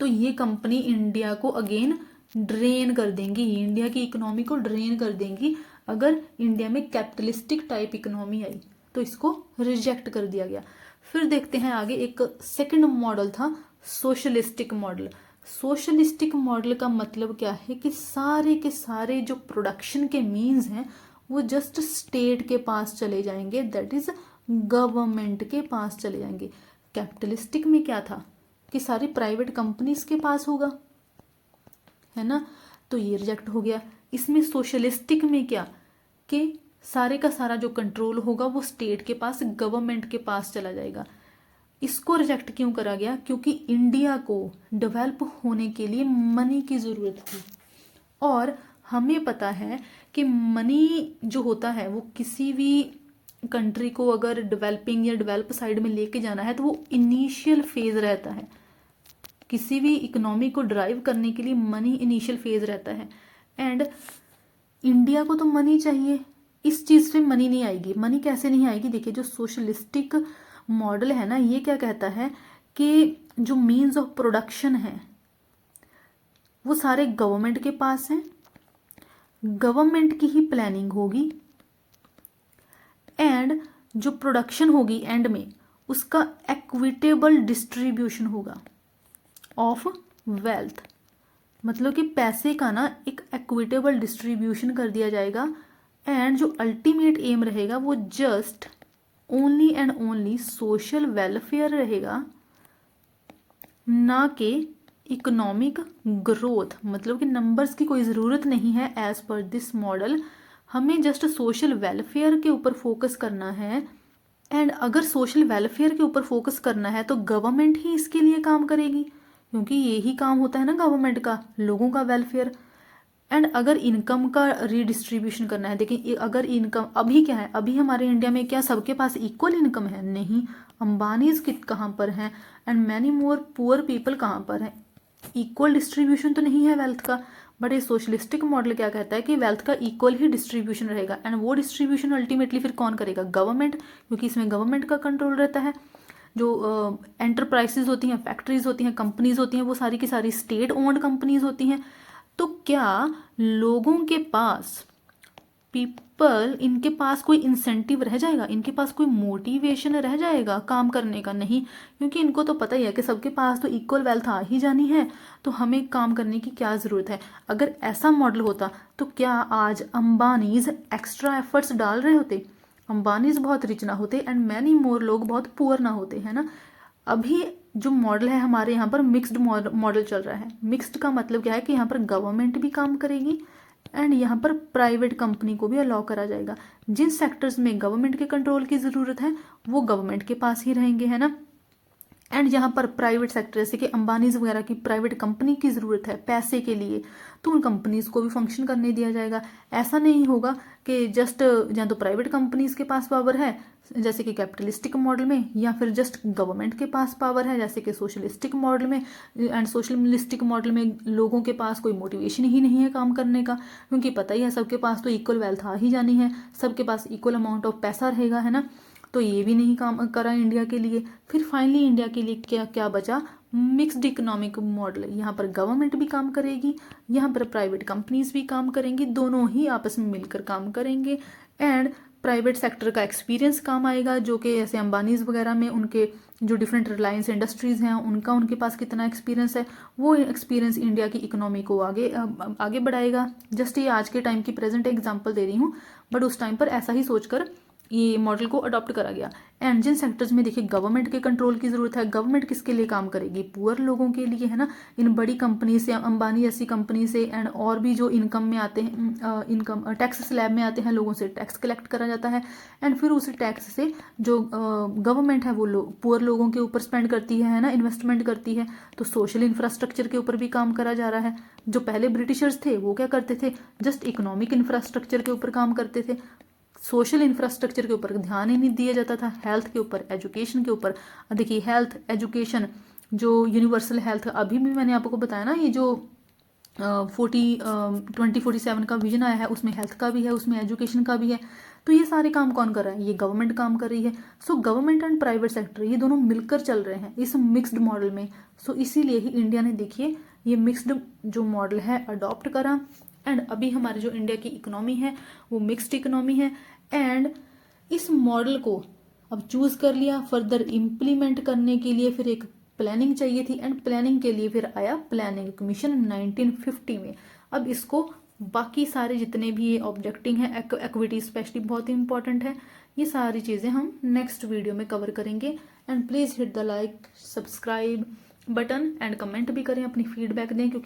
तो ये कंपनी इंडिया को अगेन ड्रेन कर देंगी, इंडिया की इकोनॉमी को ड्रेन कर देंगी। अगर इंडिया में कैपिटलिस्टिक टाइप इकोनॉमी आई तो इसको रिजेक्ट कर दिया गया। फिर देखते हैं आगे, एक सेकंड मॉडल था सोशलिस्टिक मॉडल। सोशलिस्टिक मॉडल का मतलब क्या है कि सारे के सारे जो प्रोडक्शन के मीन्स हैं वो जस्ट स्टेट के पास चले जाएंगे, दैट इज गवर्नमेंट के पास चले जाएंगे। कैपिटलिस्टिक में क्या था कि सारी प्राइवेट कंपनीज के पास होगा, है ना, तो ये रिजेक्ट हो गया। इसमें सोशलिस्टिक में क्या कि सारे का सारा जो कंट्रोल होगा वो स्टेट के पास, गवर्नमेंट के पास चला जाएगा। इसको रिजेक्ट क्यों करा गया? क्योंकि इंडिया को डेवलप होने के लिए मनी की ज़रूरत थी, और हमें पता है कि मनी जो होता है वो किसी भी कंट्री को अगर डेवलपिंग या डेवलप साइड में लेके जाना है तो वो इनिशियल फेज रहता है। किसी भी इकोनॉमी को ड्राइव करने के लिए मनी इनिशियल फेज रहता है, एंड इंडिया को तो मनी चाहिए। इस चीज़ से मनी नहीं आएगी। मनी कैसे नहीं आएगी? देखिए, जो सोशलिस्टिक मॉडल है ना, ये क्या कहता है कि जो मीन्स ऑफ प्रोडक्शन है वो सारे गवर्नमेंट के पास हैं, गवर्नमेंट की ही प्लानिंग होगी, एंड जो प्रोडक्शन होगी एंड में उसका इक्विटेबल डिस्ट्रीब्यूशन होगा ऑफ वेल्थ। मतलब कि पैसे का ना एक इक्विटेबल डिस्ट्रीब्यूशन कर दिया जाएगा, एंड जो अल्टीमेट एम रहेगा वो just only and only social welfare रहेगा, ना कि इकोनॉमिक ग्रोथ। मतलब कि नंबर्स की कोई ज़रूरत नहीं है एज पर दिस मॉडल, हमें जस्ट सोशल वेलफेयर के ऊपर फोकस करना है। एंड अगर सोशल वेलफेयर के ऊपर फोकस करना है तो गवर्नमेंट ही इसके लिए काम करेगी, क्योंकि यही काम होता है ना गवर्नमेंट का, लोगों का वेलफेयर। एंड अगर इनकम का रीडिस्ट्रीब्यूशन करना है, देखिए अगर इनकम अभी क्या है, अभी हमारे इंडिया में क्या सबके पास इक्वल इनकम है? नहीं, अंबानीज कहाँ पर हैं and many more poor people कहाँ पर हैं? इक्वल डिस्ट्रीब्यूशन तो नहीं है वेल्थ का। बट ये सोशलिस्टिक मॉडल क्या कहता है कि वेल्थ का इक्वल ही डिस्ट्रीब्यूशन रहेगा, एंड वो डिस्ट्रीब्यूशन अल्टीमेटली फिर कौन करेगा? गवर्नमेंट, क्योंकि इसमें गवर्नमेंट का कंट्रोल रहता है। जो एंटरप्राइजेज होती हैं, फैक्ट्रीज होती हैं, कंपनीज होती हैं, वो सारी की सारी स्टेट ओन्ड कंपनीज होती हैं। तो क्या लोगों के पास, पीपल, इनके पास कोई इंसेंटिव रह जाएगा? इनके पास कोई मोटिवेशन रह जाएगा काम करने का? नहीं, क्योंकि इनको तो पता ही है कि सबके पास तो इक्वल वेल्थ आ ही जानी है, तो हमें काम करने की क्या ज़रूरत है। अगर ऐसा मॉडल होता तो क्या आज अंबानीज एक्स्ट्रा एफर्ट्स डाल रहे होते? अंबानीज बहुत रिच ना होते एंड मैनी मोर लोग बहुत पुअर ना होते, है ना। अभी जो मॉडल है हमारे यहाँ पर मिक्स्ड मॉडल चल रहा है। मिक्स्ड का मतलब क्या है कि यहाँ पर गवर्नमेंट भी काम करेगी एंड यहाँ पर प्राइवेट कंपनी को भी अलाउ करा जाएगा। जिन सेक्टर्स में गवर्नमेंट के कंट्रोल की ज़रूरत है वो गवर्नमेंट के पास ही रहेंगे, है ना। एंड जहाँ पर प्राइवेट सेक्टर जैसे कि अंबानीज वगैरह की प्राइवेट कंपनी की ज़रूरत है पैसे के लिए, तो उन कंपनीज को भी फंक्शन करने दिया जाएगा। ऐसा नहीं होगा कि जस्ट जहाँ तो प्राइवेट कंपनीज के पास पावर है जैसे कि कैपिटलिस्टिक मॉडल में, या फिर जस्ट गवर्नमेंट के पास पावर है जैसे कि सोशलिस्टिक मॉडल में। एंड सोशलिस्टिक मॉडल में लोगों के पास कोई मोटिवेशन ही नहीं है काम करने का, क्योंकि पता ही है सबके पास तो इक्वल वेल्थ आ ही जानी है, सबके पास इक्वल अमाउंट ऑफ पैसा रहेगा, है ना। तो ये भी नहीं काम करा इंडिया के लिए। फिर फाइनली इंडिया के लिए क्या क्या बचा? Mixed economic model. यहाँ पर गवर्नमेंट भी काम करेगी, यहाँ पर प्राइवेट कंपनीज भी काम करेंगी, दोनों ही आपस में मिलकर काम करेंगे, एंड प्राइवेट सेक्टर का एक्सपीरियंस काम आएगा, जो कि ऐसे अंबानीज वगैरह में उनके जो डिफरेंट रिलायंस इंडस्ट्रीज़ हैं उनके पास कितना एक्सपीरियंस है, वो एक्सपीरियंस इंडिया की इकोनॉमी को आगे बढ़ाएगा। जस्ट ये आज के टाइम की प्रेजेंट एग्जांपल दे रही हूँ, बट उस टाइम पर ऐसा ही सोचकर ये मॉडल को अडॉप्ट करा गया। एंड जिन सेक्टर्स में देखिए गवर्नमेंट के कंट्रोल की ज़रूरत है, गवर्नमेंट किसके लिए काम करेगी, पुअर लोगों के लिए, है ना। इन बड़ी कंपनी से, अंबानी जैसी कंपनी से, एंड और भी जो इनकम में आते हैं, इनकम टैक्स स्लैब में आते हैं, लोगों से टैक्स कलेक्ट करा जाता है। एंड फिर उस टैक्स से जो गवर्नमेंट है वो पुअर लोगों के ऊपर स्पेंड करती है ना, इन्वेस्टमेंट करती है। तो सोशल इंफ्रास्ट्रक्चर के ऊपर भी काम करा जा रहा है। जो पहले ब्रिटिशर्स थे वो क्या करते थे, जस्ट इकोनॉमिक इंफ्रास्ट्रक्चर के ऊपर काम करते थे, सोशल इंफ्रास्ट्रक्चर के ऊपर ध्यान ही नहीं दिया जाता था, हेल्थ के ऊपर, एजुकेशन के ऊपर। देखिए हेल्थ एजुकेशन, जो यूनिवर्सल हेल्थ, अभी भी मैंने आपको बताया ना, ये जो 2047 का विजन आया है उसमें हेल्थ का भी है, उसमें एजुकेशन का भी है। तो ये सारे काम कौन कर रहा है, ये गवर्नमेंट काम कर रही है। So government and private sector ये दोनों मिलकर चल रहे हैं इस मिक्स्ड मॉडल में। सो इसीलिए ही इंडिया ने देखिए ये मिक्स्ड जो मॉडल है अडॉप्ट करा। एंड अभी हमारे जो इंडिया की इकोनॉमी है वो मिक्स्ड इकोनॉमी है। एंड इस मॉडल को अब चूज कर लिया, फर्दर इम्प्लीमेंट करने के लिए फिर एक प्लानिंग चाहिए थी। एंड प्लानिंग के लिए फिर आया प्लानिंग कमीशन 1950 में। अब इसको बाकी सारे जितने भी ये ऑब्जेक्टिव हैं, एक्विटी स्पेशली बहुत ही इंपॉर्टेंट है, ये सारी चीज़ें हम नेक्स्ट वीडियो में कवर करेंगे। And please hit the like, subscribe button and comment भी करें, अपनी फीडबैक दें, क्योंकि